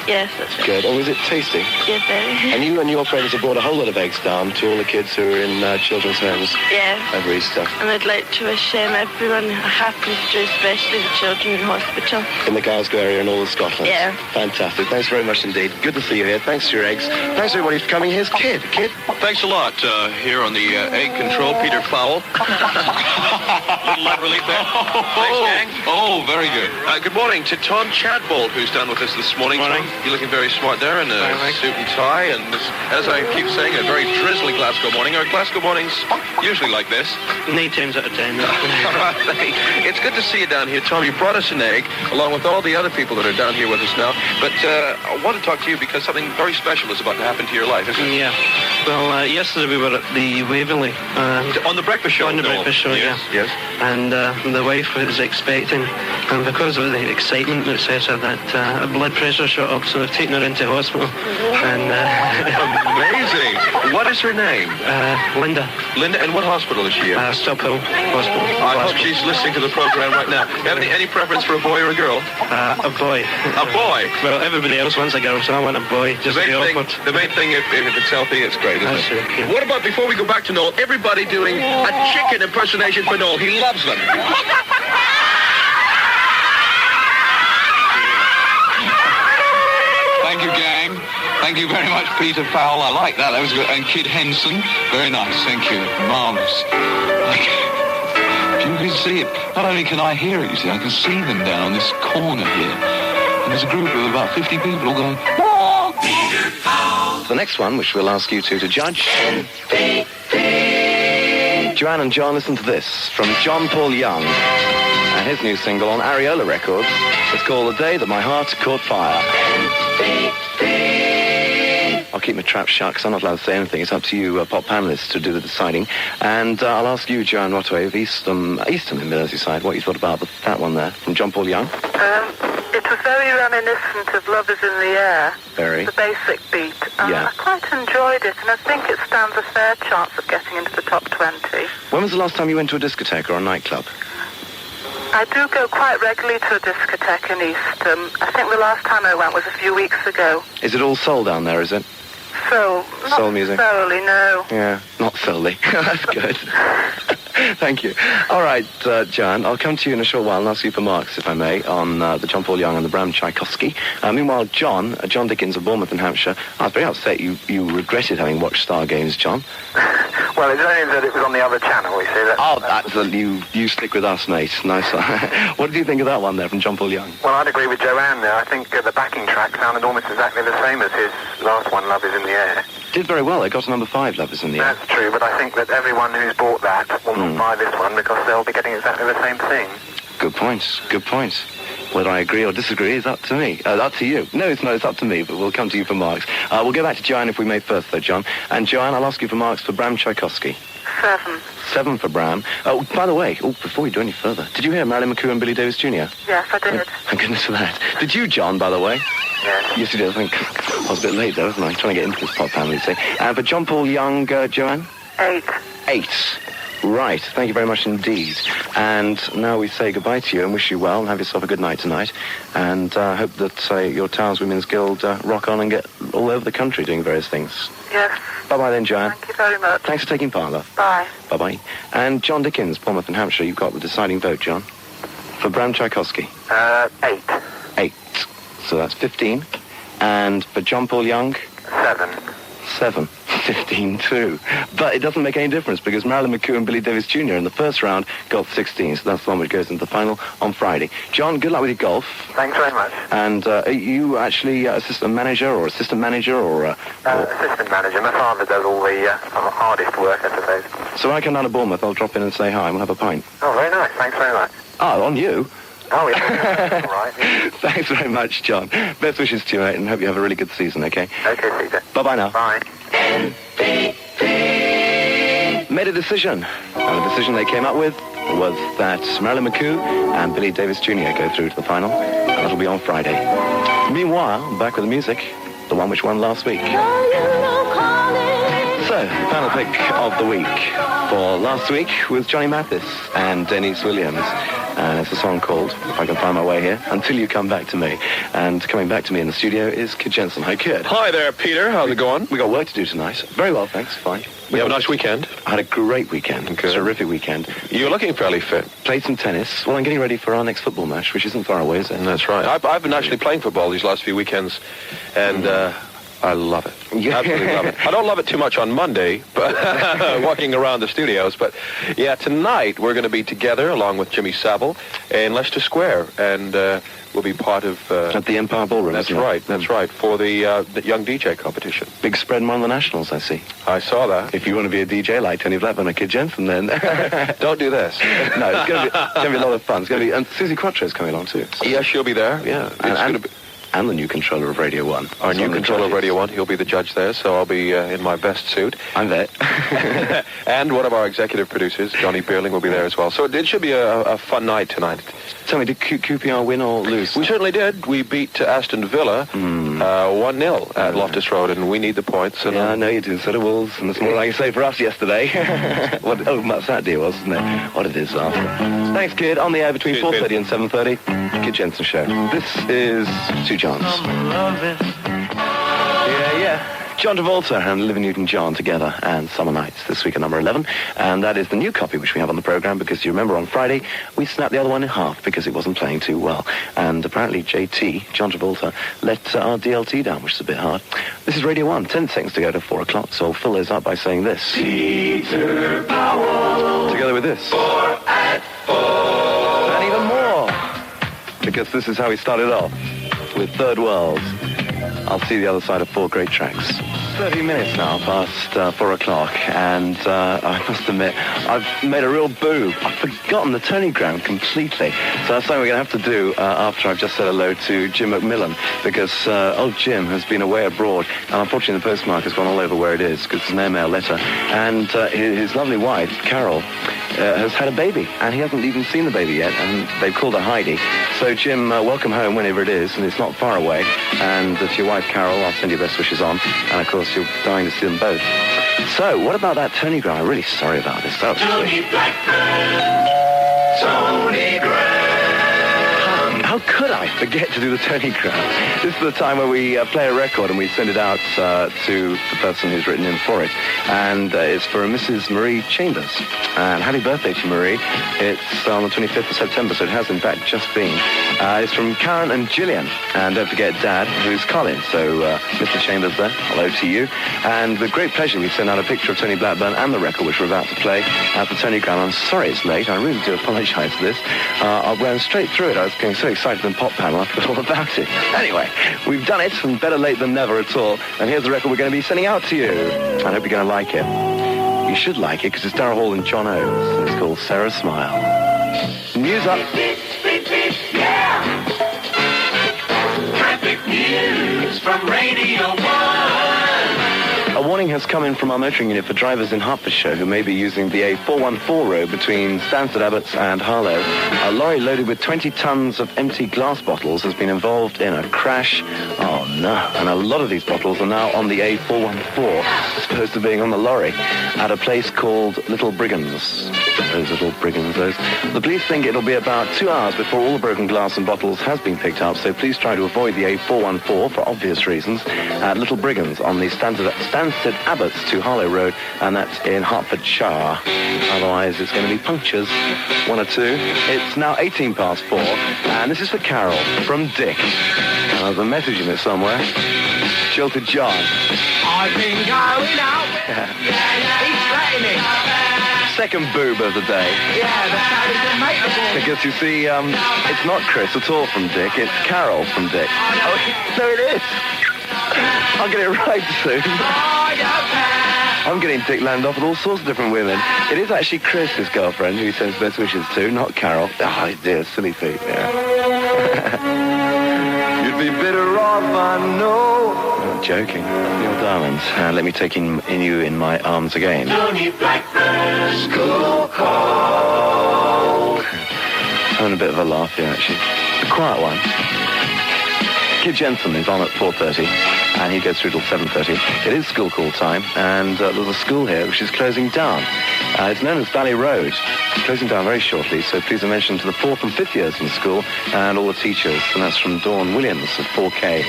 Yes, that's right. Good. And was it tasty? Yeah, very. And you and your friends have brought a whole lot of eggs down to all the kids who are in children's homes Yeah. over Easter. And I'd like to wish everyone a happy Easter, especially the children in hospital. In the Glasgow area and all of Scotland. Yeah. Fantastic. Thanks very much indeed. Good to see you here. Thanks for your eggs. Thanks everybody for coming. Here's Kid. Kid. Thanks a lot. Here on the egg control, Peter Powell. Little light relief there. Thanks, gang. Oh, very good. Good morning to Tom Chadbold, who's down with us this morning. Morning. Tom, you're looking very smart there in a suit and tie. And as I keep saying, a very drizzly Glasgow morning. Our Glasgow mornings usually like this. 9 times out of 10. It's good to see you down here, Tom. You brought us an egg, along with all the other people that are down here with us now. But I want to talk to you because something very special is about to happen to your life, isn't it? Yeah. Well, yesterday we were at the Waverley. On the breakfast show? On the breakfast show, yes, yeah. Yes. And the wife was expecting, and because of the excitement, etc., that a blood pressure shot up, so they've taken her into hospital. And amazing. What is her name? Linda. Linda, and what hospital is she at? Stubhill Hospital. I hope she's listening to the program right now. You have any preference for a boy or a girl? A boy. A boy? Well, everybody else wants a girl, so I want a boy. Just The to be main awkward. thing, if it's healthy, it's great, isn't That's it? it, yeah. What about, before we go back to Noel, everybody doing a chicken impersonation for Noel? He loves them. Thank you, gang. Thank you very much, Peter Powell. I like that. That was good. And Kid Henson. Very nice. Thank you. Marvellous. If you can see it, not only can I hear it, you see, I can see them down on this corner here. And there's a group of about 50 people all going, Peter Powell. The next one, which we'll ask you two to judge. Joanne and John, listen to this from John Paul Young and his new single on Areola Records. It's called The Day That My Heart Caught Fire. I'll keep my trap shut because I'm not allowed to say anything. It's up to you, pop panellists, to do the deciding. And I'll ask you, Joanne Rotway of Eastham in Merseyside, what you thought about that one there from John Paul Young. It was very reminiscent of Love Is in the Air. Very. The basic beat. Yeah. I quite enjoyed it, and I think it stands a fair chance of getting into the top 20. When was the last time you went to a discotheque or a nightclub? I do go quite regularly to a discotheque in Eastham. I think the last time I went was a few weeks ago. Is it all soul down there, is it? So, not Soul music. thoroughly, no. Yeah, not solely. That's good. Thank you. All right, Jan, I'll come to you in a short while and ask you for marks, if I may, on the John Paul Young and the Bram Tchaikovsky. Meanwhile, John Dickens of Bournemouth in Hampshire, I was very upset you regretted having watched Star Games, John. Well, it's only that it was on the other channel, you see. You stick with us, mate. Nice one. What did you think of that one there from John Paul Young? Well, I'd agree with Joanne there. I think the backing track sounded almost exactly the same as his last one, Love Is in the Air. Did very well. It got to number 5, Love Is in the Air. That's true, but I think that everyone who's bought that will not buy this one because they'll be getting exactly the same thing. Good points. Good points. Whether I agree or disagree is up to me. Up to you. No, it's up to me, but we'll come to you for marks. We'll go back to Joanne if we may first, though, John. And Joanne, I'll ask you for marks for Bram Tchaikovsky. 7. 7 for Bram. Oh, by the way, before we do any further, did you hear Marilyn McCoo and Billy Davis Jr.? Yes, I did. Thank goodness for that. Did you, John, by the way? Yes. Yes, you did. I think I was a bit late, though, wasn't I? Trying to get into this pop family, you say. And for John Paul Young, Joanne? 8. 8. Right. Thank you very much indeed. And now we say goodbye to you and wish you well and have yourself a good night tonight. And hope that your Towers Women's Guild rock on and get all over the country doing various things. Yes. Bye-bye then, Joanne. Thank you very much. Thanks for taking part, love. Bye. Bye-bye. And John Dickens, Bournemouth in Hampshire, you've got the deciding vote, John. For Bram Tchaikovsky. 8. 8. So that's 15. And for John Paul Young? 7. 7. 15-2. But it doesn't make any difference because Marilyn McCoo and Billy Davis Jr. in the first round got 16, so that's the one which goes into the final on Friday. John, good luck with your golf. Thanks very much. And are you actually assistant manager or assistant manager or... Assistant manager. My father does all the hardest work, I suppose. So when I come down to Bournemouth, I'll drop in and say hi and we'll have a pint. Oh, very nice. Thanks very much. Oh, on you? Oh, yeah. All right. Thanks very much, John. Best wishes to you, mate, and hope you have a really good season, okay? Okay, Peter. Bye-bye now. Bye. Made a decision. And the decision they came up with was that Marilyn McCoo and Billy Davis Jr. go through to the final, and that'll be on Friday. Meanwhile, back with the music, the one which won last week. So, the final pick of the week for last week was Johnny Mathis and Denise Williams. And it's a song called, if I can find my way here, Until You Come Back to Me. And coming back to me in the studio is Kid Jensen. Hi, Kid. Hi there, Peter. How's it going? We got work to do tonight. Very well, thanks. Fine. You have a nice weekend? I had a great weekend. Good. Terrific weekend. You're looking fairly fit. Played some tennis. Well, I'm getting ready for our next football match, which isn't far away, is it? That's right. I've been actually playing football these last few weekends, and I love it. Absolutely love it. I don't love it too much on Monday, but walking around the studios. But yeah, tonight we're going to be together along with Jimmy Savile in Leicester Square, and we'll be part of at the Empire Ballroom. That's right. That's right. For the young DJ competition. Big spread among the nationals, I see. I saw that. If you want to be a DJ like Tony Blackburn or Kid Jensen, then don't do this. No, it's going to be a lot of fun. It's going to be, and Susie Quattro's coming along too. So. Yeah, she'll be there. Yeah, and the new controller of Radio 1. Our new controller of Radio 1. He'll be the judge there, so I'll be in my best suit. I'm there. And one of our executive producers, Johnny Beerling, will be there as well. So it should be a fun night tonight. Tell me, did QPR win or lose? We certainly did. We beat Aston Villa 1-0 at Loftus Road, and we need the points. And yeah, I know you do. So do Wolves, and that's more than I can say for us yesterday. Much Saturday was, wasn't it? What a disaster. Thanks, Kid. On the air between 4:30 and 7:30, Kid Jensen Show. This is Sue Johns. Yeah. John Travolta and Olivia Newton-John together and Summer Nights this week at number 11. And that is the new copy which we have on the programme because you remember on Friday we snapped the other one in half because it wasn't playing too well. And apparently JT, John Travolta, let our DLT down, which is a bit hard. This is Radio 1, 10 seconds to go to 4 o'clock, so I'll fill those up by saying this. Peter Powell. Together with this. 4 at 4. And even more. Because this is how we started off with Third World. I'll see the other side of 4 great tracks. 30 minutes now past 4 o'clock, and I must admit, I've made a real boob. I've forgotten the turning ground completely. So that's something we're going to have to do after I've just said hello to Jim McMillan, because old Jim has been away abroad, and unfortunately the postmark has gone all over where it is, because it's an airmail letter. And his lovely wife, Carol, has had a baby, and he hasn't even seen the baby yet, and they've called her Heidi. So Jim, welcome home whenever it is, and it's not far away. And to your wife, Carol, I'll send you best wishes on, and of course you're dying to see them both. So, what about that Tony Ground? I'm really sorry about this. That was Tony Blackburn. Tony Ground. How could I forget to do the Tony Ground? This is the time where we play a record and we send it out to the person who's written in for it. And it's for Mrs. Marie Chambers. And happy birthday to Marie. It's on the 25th of September, so it has in fact just been. It's from Karen and Gillian. And don't forget Dad, who's Colin. So Mr. Chambers there, hello to you. And with great pleasure we send out a picture of Tony Blackburn and the record which we're about to play at the Tony Ground. I'm sorry it's late. I really do apologise for this. I ran straight through it. I was getting so excited than Pop Panel. I forgot all about it. Anyway, we've done it, and better late than never at all. And here's the record we're going to be sending out to you. I hope you're going to like it. You should like it, because it's Darryl Hall and John Oates. And it's called Sarah's Smile. News up. Yeah. Traffic news from Radio 1. A warning has come in from our motoring unit for drivers in Hertfordshire who may be using the A414 road between Stansted Abbots and Harlow. A lorry loaded with 20 tons of empty glass bottles has been involved in a crash. Oh no. And a lot of these bottles are now on the A414, as opposed to being on the lorry, at a place called Little Brigands. Those Little Brigands, those. The police think it'll be about 2 hours before all the broken glass and bottles has been picked up, so please try to avoid the A414 for obvious reasons at Little Brigands on the Stansted Abbots to Harlow Road, and that's in Hertfordshire. Otherwise, it's going to be punctures, 1 or 2. It's now 18 past 4, and this is for Carol from Dick. And there's a message in it somewhere. Jilted John. I've been going out. He's flattening. Second boob of the day. Yeah, that's how they can make the ball. Because you see, it's not Chris at all from Dick, it's Carol from Dick. Oh, so it is. I'll get it right soon. I'm getting Dick land off with all sorts of different women. It is actually Chris, his girlfriend, who he sends best wishes to, not Carol. Oh, dear, silly feet, yeah. You'd be better off, I know. I'm joking. Neil Diamond. Let me take you in my arms again. Tony Blackburn's school call. Having a bit of a laugh here, actually. A quiet one. Kid Jensen is on at 4:30, and he goes through till 7:30. It is school call time, and there's a school here which is closing down. It's known as Valley Road. It's closing down very shortly, so please mention to the 4th and 5th years in the school and all the teachers, and that's from Dawn Williams at 4K.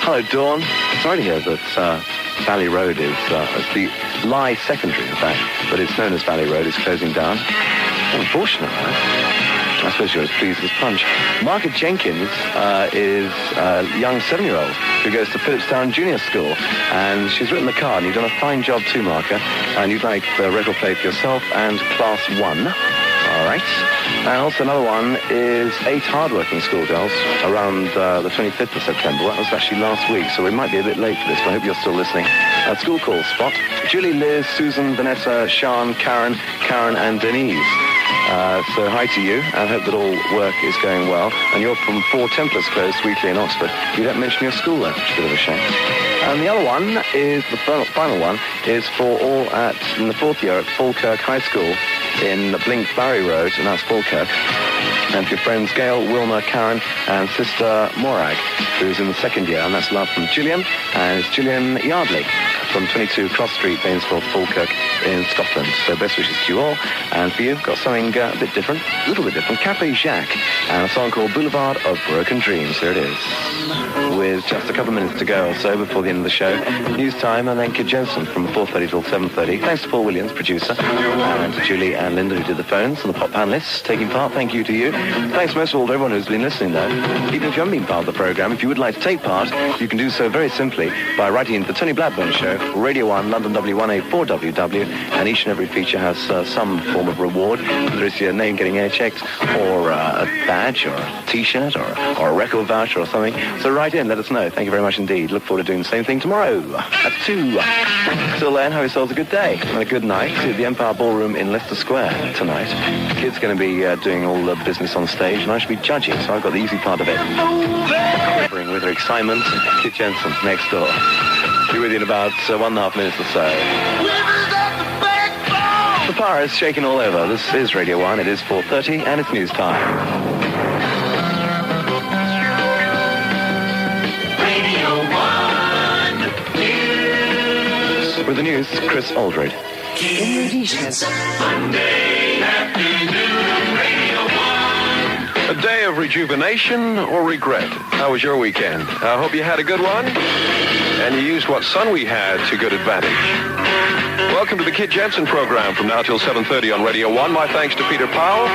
Hello, Dawn. Sorry to hear that Valley Road is the Lye Secondary, in fact, but it's known as Valley Road. It's closing down. Unfortunate, right? I suppose you're as pleased as punch. Margaret Jenkins is a young 7-year-old who goes to Phillipstown Junior School, and she's written the card, and you've done a fine job too, Margaret, and you'd like the record play for yourself and Class 1. All right. And also another one is 8 hard-working schoolgirls around the 25th of September. That was actually last week, so we might be a bit late for this, but I hope you're still listening. School call spot. Julie, Liz, Susan, Vanessa, Sean, Karen, and Denise. So hi to you, and hope that all work is going well. And you're from 4 Templars Close, Weekly in Oxford. You don't mention your school there, which is a bit of a shame. And the other one is, the final one, is for all in the 4th year at Falkirk High School in Blink Barry Road, and that's Falkirk. And for your friends Gail, Wilma, Karen, and sister Morag, who's in the 2nd year, and that's love from Gillian, and it's Gillian Yardley from 22 Cross Street, Banesford, Falkirk in Scotland. So best wishes to you all. And for you, got something a bit different, a little bit different. Café Jacques, and a song called Boulevard of Broken Dreams. There it is. With just a couple of minutes to go or so before the end of the show. News time, and then Kid Jensen from 4:30 till 7:30. Thanks to Paul Williams, producer, and to Julie and Linda, who did the phones, and the pop panelists taking part. Thank you to you. Thanks most of all to everyone who's been listening, though. Even if you haven't been part of the programme, if you would like to take part, you can do so very simply by writing into the Tony Blackburn Show, Radio 1, London W184WW, and each and every feature has some form of reward, whether it's your name getting air-checked, or a badge, or a T-shirt, or a record voucher or something. So write in, let us know. Thank you very much indeed. Look forward to doing the same thing tomorrow at 2. Till then, have yourselves a good day and a good night. See you at the Empire Ballroom in Leicester Square tonight. The kid's going to be doing all the business on stage, and I should be judging, so I've got the easy part of it. Quivering with her excitement, Kid Jensen next door. Be with you in about 1.5 minutes or so. The power is shaking all over. This is Radio 1. It is 4:30, and it's news time. Radio 1 News. With the news, Chris Aldred. Monday afternoon, Radio 1. A day of rejuvenation or regret? How was your weekend? I hope you had a good one, and you used what sun we had to good advantage. Welcome to the Kid Jensen program from now till 7:30 on Radio 1. My thanks to Peter Powell.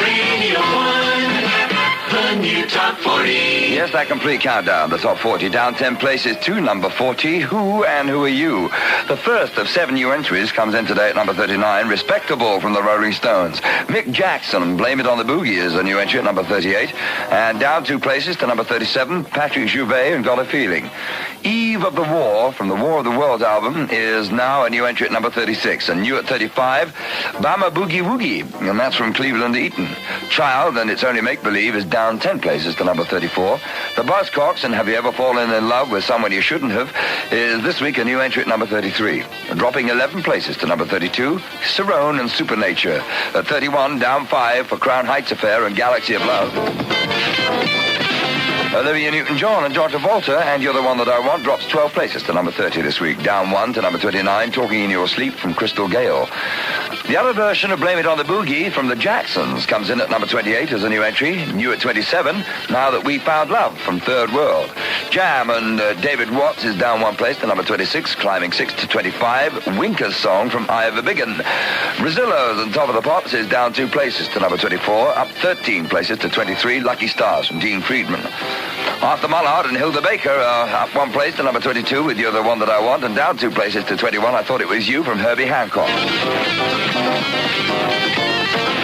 Radio 1, the new top 40. Yes, that complete countdown. The top 40 down 10 places to number 40. Who and who are you? The first of 7 new entries comes in today at number 39. Respectable from the Rolling Stones. Mick Jackson, Blame It on the Boogie, is a new entry at number 38. And down 2 places to number 37, Patrick Jouvet and Got a Feeling. Eve of the War from the War of the Worlds album is now a new entry at number 36. And new at 35, Bama Boogie Woogie, and that's from Cleveland Eaton. Child and It's Only Make Believe is down 10 places to number 34. The Buzzcocks and Have You Ever Fallen in Love with Someone You Shouldn't Have is this week a new entry at number 33. Dropping 11 places to number 32, Cerrone and Supernature. At 31, down 5 for Crown Heights Affair and Galaxy of Love. Olivia Newton-John and John Travolta, and You're the One That I Want, drops 12 places to number 30 this week. Down 1 to number 29, Talking in Your Sleep from Crystal Gale. The other version of Blame It on the Boogie from the Jacksons comes in at number 28 as a new entry. New at 27, Now That We Found Love from Third World. Jam and David Watts is down 1 place to number 26, climbing 6 to 25. Winker's Song from Ivor Biggin. Brazillos and Top of the Pops is down 2 places to number 24, up 13 places to 23. Lucky Stars from Dean Friedman. Arthur Mullard and Hilda Baker are up 1 place to number 22 with You're the One That I Want, and down 2 places to 21, I Thought It Was You from Herbie Hancock.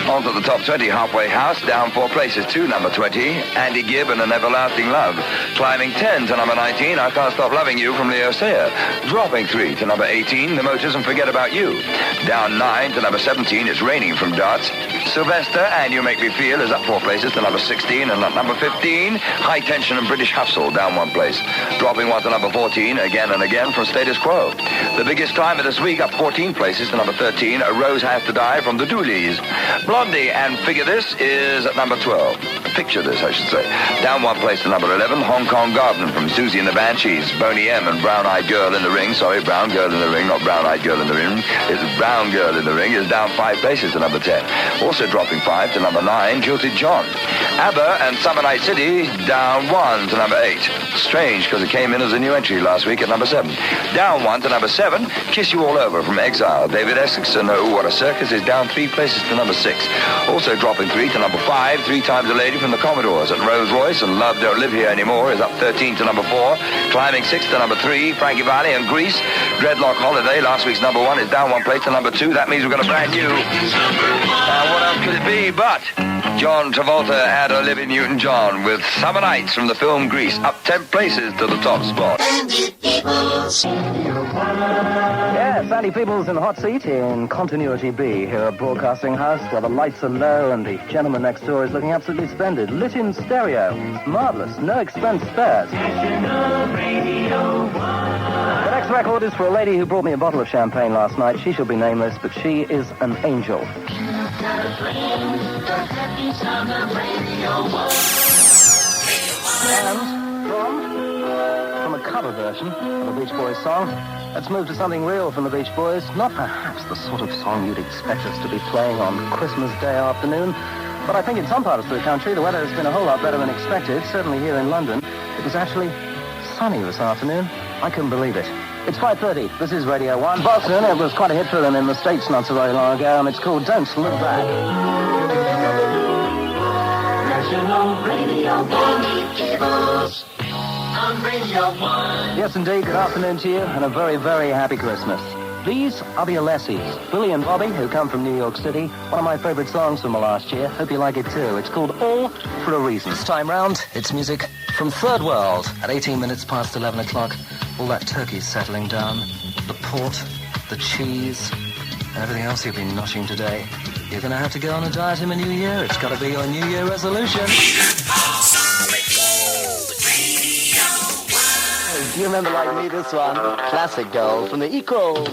On to the top 20, Halfway House, down 4 places to number 20, Andy Gibb and An Everlasting Love. Climbing 10 to number 19, I Can't Stop Loving You from Leo Sayer. Dropping 3 to number 18, The Motors and Forget About You. Down 9 to number 17, It's Raining from Darts. Sylvester and You Make Me Feel is up 4 places to number 16, and at number 15, High Tension and British Hustle, down 1 place. Dropping 1 to number 14, Again and Again from Status Quo. The biggest climber this week, up 14 places to number 13, A Rose Has to Die from the Dooleys. Blondie and Figure This is at number 12. Picture This, I should say. Down 1 place to number 11, Hong Kong Garden from Susie and the Banshees. Boney M and Brown Eyed Girl in the Ring. Sorry, Brown Girl in the Ring, not Brown Eyed Girl in the Ring. It's Brown Girl in the Ring is down 5 places to number 10. Also dropping 5 to number 9, Jilted John. ABBA and Summer Night City down 1 to number 8. Strange, because it came in as a new entry last week at number 7. Down 1 to number 7, Kiss You All Over from Exile. David Essex and Oh What a Circus is down 3 places to number 6. Also dropping 3 to number 5, Three Times a Lady from the Commodores. And Rose Royce and Love Don't Live Here Anymore is up 13 to number 4. Climbing 6 to number 3, Frankie Valli and Grease. Dreadlock Holiday, last week's number 1, is down 1 place to number 2. That means we've got a brand new. What else could it be but John Travolta and Olivia Newton-John with Summer Nights from the film Grease, up 10 places to the top spot. Yes, Sandy Peebles in the hot seat in Continuity B here at Broadcasting House, where the lights are low and the gentleman next door is looking absolutely splendid. Lit in stereo. Marvellous. No expense spared. The next record is for a lady who brought me a bottle of champagne last night. She shall be nameless, but she is an angel. And from a cover version of a Beach Boys song, let's move to something real from the Beach Boys. Not perhaps the sort of song you'd expect us to be playing on Christmas Day afternoon, but I think in some parts of the country the weather has been a whole lot better than expected. Certainly here in London, it was actually sunny this afternoon. I couldn't believe it. It's 5:30. This is Radio 1. Boston, it was quite a hit for them in the States not so very long ago, and it's called Don't Look Back. National Radio 1 Cables on Radio 1. Yes, indeed. Good afternoon to you, and a very, very happy Christmas. These are the Alessis, Billy and Bobby, who come from New York City. One of my favorite songs from the last year. Hope you like it too. It's called All for a Reason. This time round, it's music from Third World at 18 minutes past 11 o'clock. All that turkey's settling down, the port, the cheese, and everything else you've been noshing today. You're going to have to go on a diet in the new year. It's got to be your New Year resolution. Do you remember like me this one? Classic Gold from the Equals.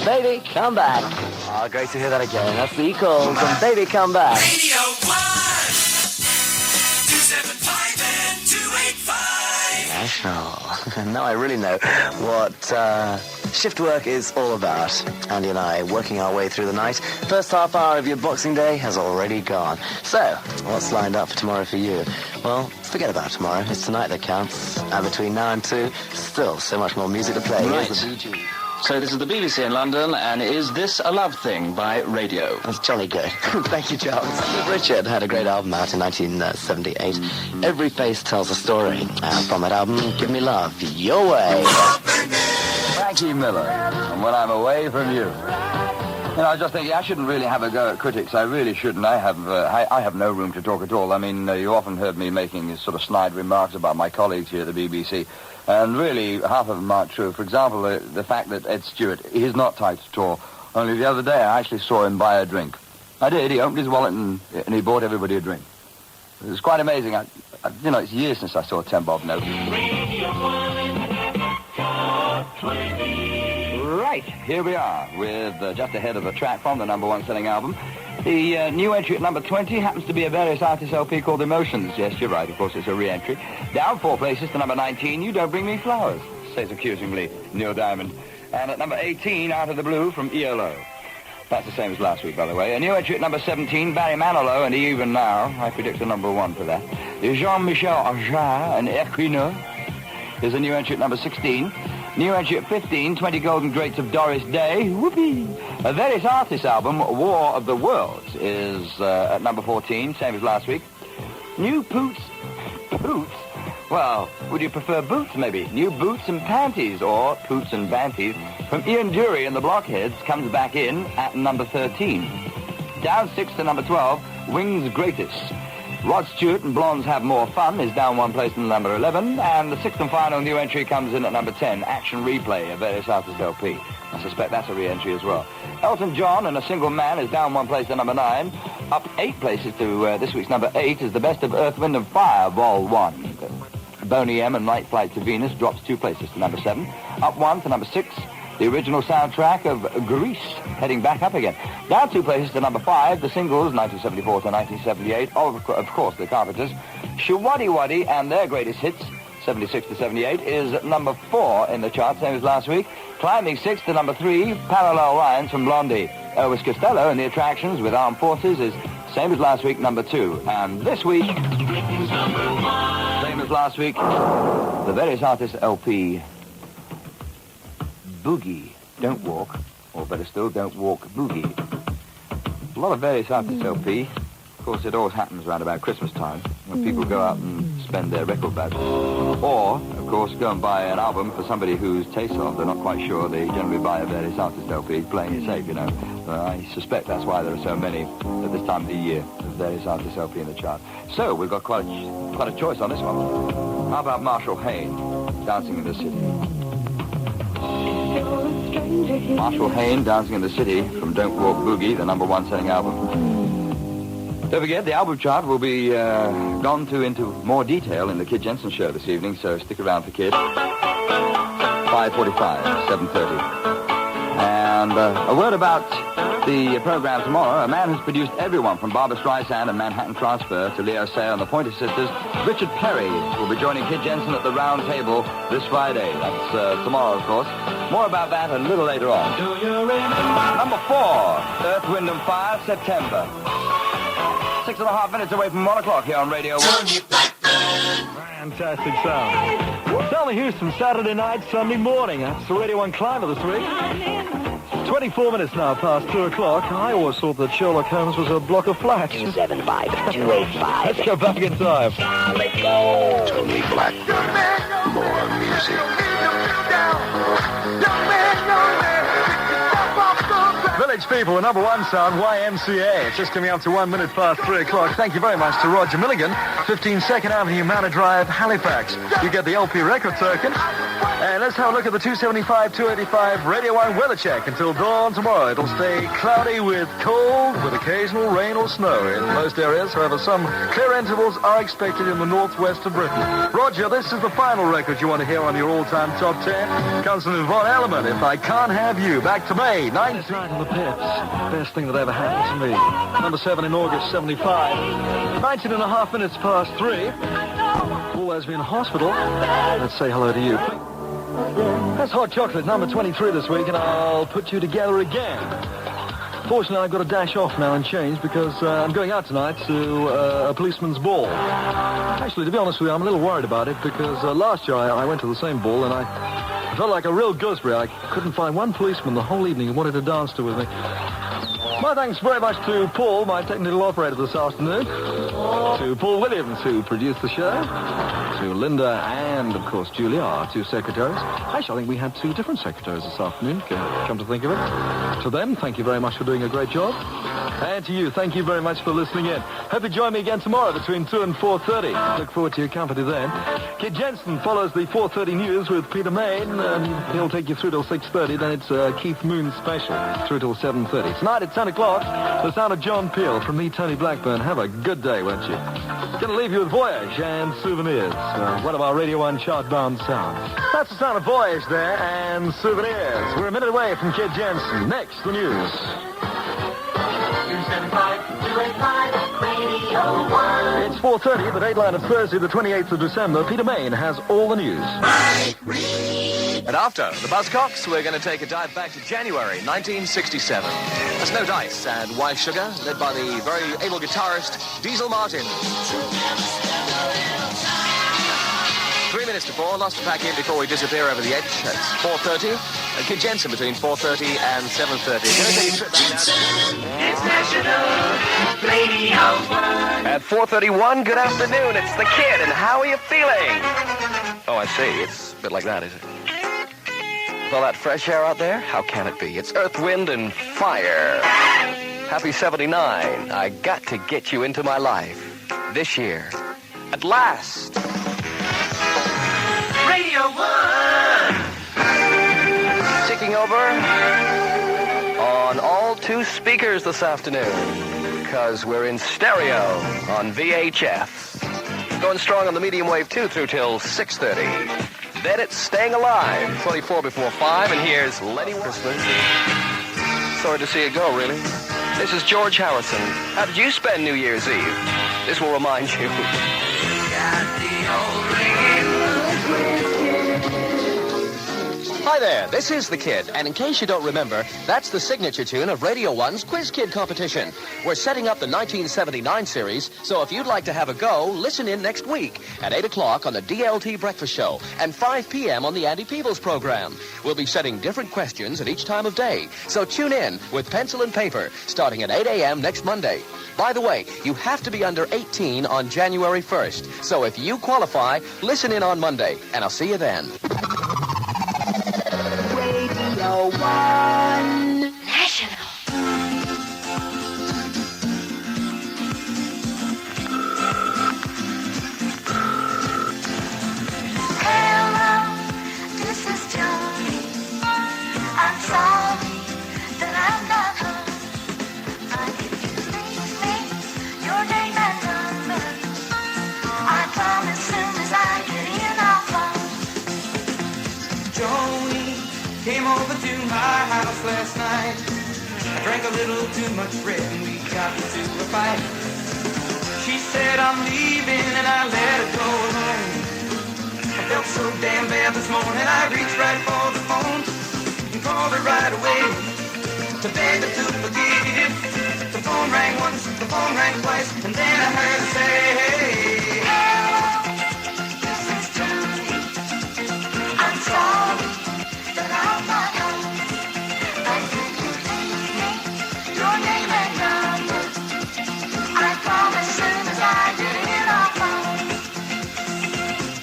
Baby, come back. Oh, great to hear that again. That's the Equals and Baby, come back. Radio 1 275 and 285. National. Now I really know what shift work is all about. Andy and I working our way through the night. First half hour of your Boxing Day has already gone. So, what's lined up for tomorrow for you? Well, forget about tomorrow. It's tonight that counts. And between now and 2, still so much more music to play. Right. Here's the Bee Gees. So this is the BBC in London, and Is This a Love Thing by Radio. That's jolly good. Thank you, Charles. Richard had a great album out in 1978. Every Face Tells a Story. And from that album, Give Me Love, Your Way. Frankie Miller, and When I'm Away from You. You know, I just think I shouldn't really have a go at critics. I really shouldn't. I have no room to talk at all. I mean, you often heard me making sort of snide remarks about my colleagues here at the BBC. And really, half of them aren't true. For example, the fact that Ed Stewart, he's not tight at all. Only the other day, I actually saw him buy a drink. I did. He opened his wallet and he bought everybody a drink. It was quite amazing. You know, it's years since I saw 10 bob notes. Right, here we are with just ahead of a track from the #1 selling album. The new entry at number 20 happens to be a various artist LP called Emotions. Yes, you're right, of course it's a re-entry. Down 4 places to number 19, You Don't Bring Me Flowers, says accusingly Neil Diamond. And at number 18, Out of the Blue from ELO. That's the same as last week, by the way. A new entry at number 17, Barry Manilow and Even Now. I predict the #1 for that. Jean-Michel Jarre and Equino is a new entry at number 16. New entry at 15, 20 Golden Greats of Doris Day. Whoopee! A various artists album, War of the Worlds, is at number 14, same as last week. New Poots Well, would you prefer boots, maybe? New boots and panties, or poots and banties, from Ian Dury and the Blockheads comes back in at number 13. Down 6 to number 12, Wings Greatest. Rod Stewart and Blondes Have More Fun is down 1 place in number 11, and the 6th and final new entry comes in at number 10, Action Replay, a Various Artists LP. I suspect that's a re-entry as well. Elton John and A Single Man is down 1 place to number 9. Up 8 places to this week's number 8 is The Best of Earth, Wind and Fire, Vol. 1. Boney M and Night Flight to Venus drops 2 places to number 7. Up 1 to number 6. The original soundtrack of Grease, heading back up again. Down 2 places to number 5, the singles, 1974 to 1978, of course, the Carpenters. Shawaddy Waddy and their greatest hits, 76 to 78, is number 4 in the chart, same as last week. Climbing 6 to number 3, Parallel Lines from Blondie. Elvis Costello and the Attractions with Armed Forces is same as last week, number 2. And this week, same as last week, the Various Artists LP, Boogie, Don't Walk, or better still, Don't Walk Boogie. A lot of Various Artists LP. Of course, it always happens around about Christmas time, when people go out and spend their record badge. Or, of course, go and buy an album for somebody whose taste of they're not quite sure. They generally buy a Various Artists LP, playing it safe, you know. I suspect that's why there are so many at this time of the year, the Various Artists LP in the chart. So, we've got quite a choice on this one. How about Marshall Hayne, Dancing in the City? Marshall Hayne, Dancing in the City, from Don't Walk Boogie, the number 1 selling album. Don't forget, the album chart will be gone into more detail in the Kid Jensen show this evening, so stick around for Kid. 5:45, 7:30. And a word about the program tomorrow. A man who's produced everyone from Barbra Streisand and Manhattan Transfer to Leo Sayer and the Pointer Sisters, Richard Perry, will be joining Kid Jensen at the Round Table this Friday. That's tomorrow, of course. More about that a little later on. Do you remember? Number 4, Earth, Wind and Fire, September. 6.5 minutes away from 1 o'clock here on Radio 1. Fantastic sound. Stanley Houston, Saturday night, Sunday morning. That's the Radio 1 Climber this week. 24 minutes now past 2 o'clock. I always thought that Sherlock Holmes was a block of flats. 275-285. Let's go back in time. Tony Blackburn. More music. Village People, the number 1 sound, YMCA. It's just coming up to 1 minute past 3 o'clock. Thank you very much to Roger Milligan, 15 2nd Avenue, Manor Drive, Halifax. You get the LP record token. And let's have a look at the 275-285 Radio 1 weather check. Until dawn tomorrow, it'll stay cloudy with cold, with occasional rain or snow in most areas. However, some clear intervals are expected in the northwest of Britain. Roger, this is the final record you want to hear on your all-time top 10. Comes from Yvonne Elliman, If I Can't Have You. Back to May, 19 on the Pips. Best thing that ever happened to me. Number 7 in August, 75. 19.5 minutes past 3. Always been in hospital. Let's say hello to you. That's Hot Chocolate, number 23 this week, and I'll put you together again. Fortunately, I've got to dash off now and change because I'm going out tonight to a policeman's ball. Actually, to be honest with you, I'm a little worried about it because last year I went to the same ball and I felt like a real gooseberry. I couldn't find one policeman the whole evening who wanted to dance with me. My thanks very much to Paul, my technical operator this afternoon, to Paul Williams, who produced the show, to Linda and, of course, Julia, our 2 secretaries. Actually, I think we had 2 different secretaries this afternoon, come to think of it. To them, thank you very much for doing a great job. And to you, thank you very much for listening in. Hope you join me again tomorrow between 2 and 4:30. Look forward to your company then. Kid Jensen follows the 4:30 news with Peter Main. He'll take you through till 6:30. Then it's Keith Moon special through till 7:30. Tonight at 10 o'clock, the sound of John Peel from me, Tony Blackburn. Have a good day, won't you? Going to leave you with Voyage and Souvenirs. One of our Radio 1 chart-bound sounds. That's the sound of Voyage there and Souvenirs. We're a minute away from Kid Jensen. Next, the news. 275-285 Radio 1. It's 4:30, the dateline of Thursday, the 28th of December. Peter Main has all the news. And after the Buzzcocks, we're going to take a dive back to January 1967. That's No Dice and Wife Sugar, led by the very able guitarist Diesel Martin. 3 minutes to 4. Lots to pack in before we disappear over the edge. That's 4:30. And Kid Jensen between 4:30 and 7:30. Gonna take a trip back now. It's National Radio 1. At 4:31, good afternoon. It's the Kid, and how are you feeling? Oh, I see. It's a bit like that, is it? With all that fresh air out there, how can it be? It's Earth, Wind, and Fire. Happy 79. I got to get you into my life this year. At last. Radio 1. Taking over on all 2 speakers this afternoon, because we're in stereo on VHF. Going strong on the medium wave 2 through till 6:30. Then it's Staying Alive, 24 before 5, and here's Lenny Christmas. Sorry to see it go, really. This is George Harrison. How did you spend New Year's Eve? This will remind you. Hi there, this is The Kid, and in case you don't remember, that's the signature tune of Radio 1's Quiz Kid competition. We're setting up the 1979 series, so if you'd like to have a go, listen in next week at 8 o'clock on the DLT Breakfast Show and 5 p.m. on the Andy Peebles program. We'll be setting different questions at each time of day, so tune in with pencil and paper starting at 8 a.m. next Monday. By the way, you have to be under 18 on January 1st, so if you qualify, listen in on Monday, and I'll see you then. Radio 1 National. Hello, this is Johnny. I'm sorry that I'm not home. I give you things, your name and number. I promise soon as I get in I'll phone. Joni came over to my house last night. I drank a little too much red and we got into a fight. She said I'm leaving and I let her go alone. I felt so damn bad this morning I reached right for the phone and called her right away to beg her to forgive. The phone rang once, the phone rang twice, and then I heard her say, hello, this is Johnny. I'm sorry that I'm not home. I think you leave me your name and number. I promise soon as I get in I'll phone.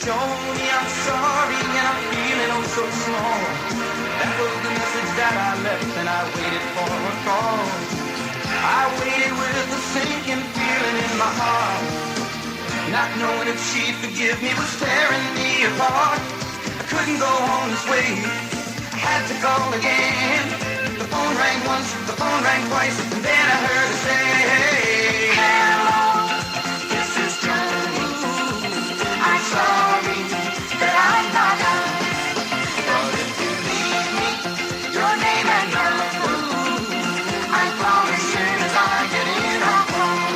Joni, I'm sorry and I'm feeling oh so small. That was the message that I left and I waited for a call. I waited with a sinking feeling in my heart, not knowing if she'd forgive me was tearing me apart. I couldn't go on this way, I had to call again. The phone rang once, the phone rang twice, and then I heard her say, hello, this is Johnny. I'm sorry that I'm not home. But if you leave me your name and number, I promise soon as I get in I'll phone.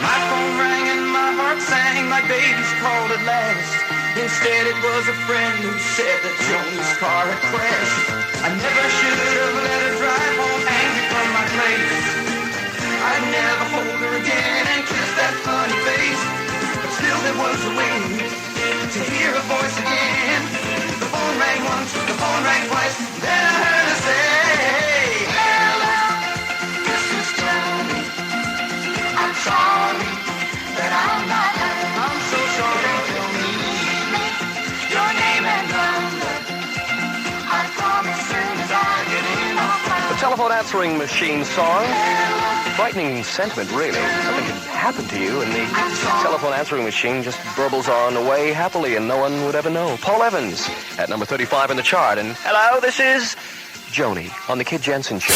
my phone rang and my heart sang like baby's called at last. Instead it was a friend who said that Joni's car had crashed. I never should have let her drive home angry from my place. I'd never hold her again and kiss that funny face. But still there was a way to hear her voice again. The phone rang once, the phone rang twice, then I heard her say, hello, this is Johnny. I'm sorry that I'm not home. I'm so sorry, Johnny. Your name and number. I promise soon as I get in I'll phone. The telephone answering machine song. Frightening sentiment, really. Something could happen to you and the telephone answering machine just burbles on away happily and no one would ever know. Paul Evans at number 35 in the chart. And hello, this is Joni on the Kid Jensen Show.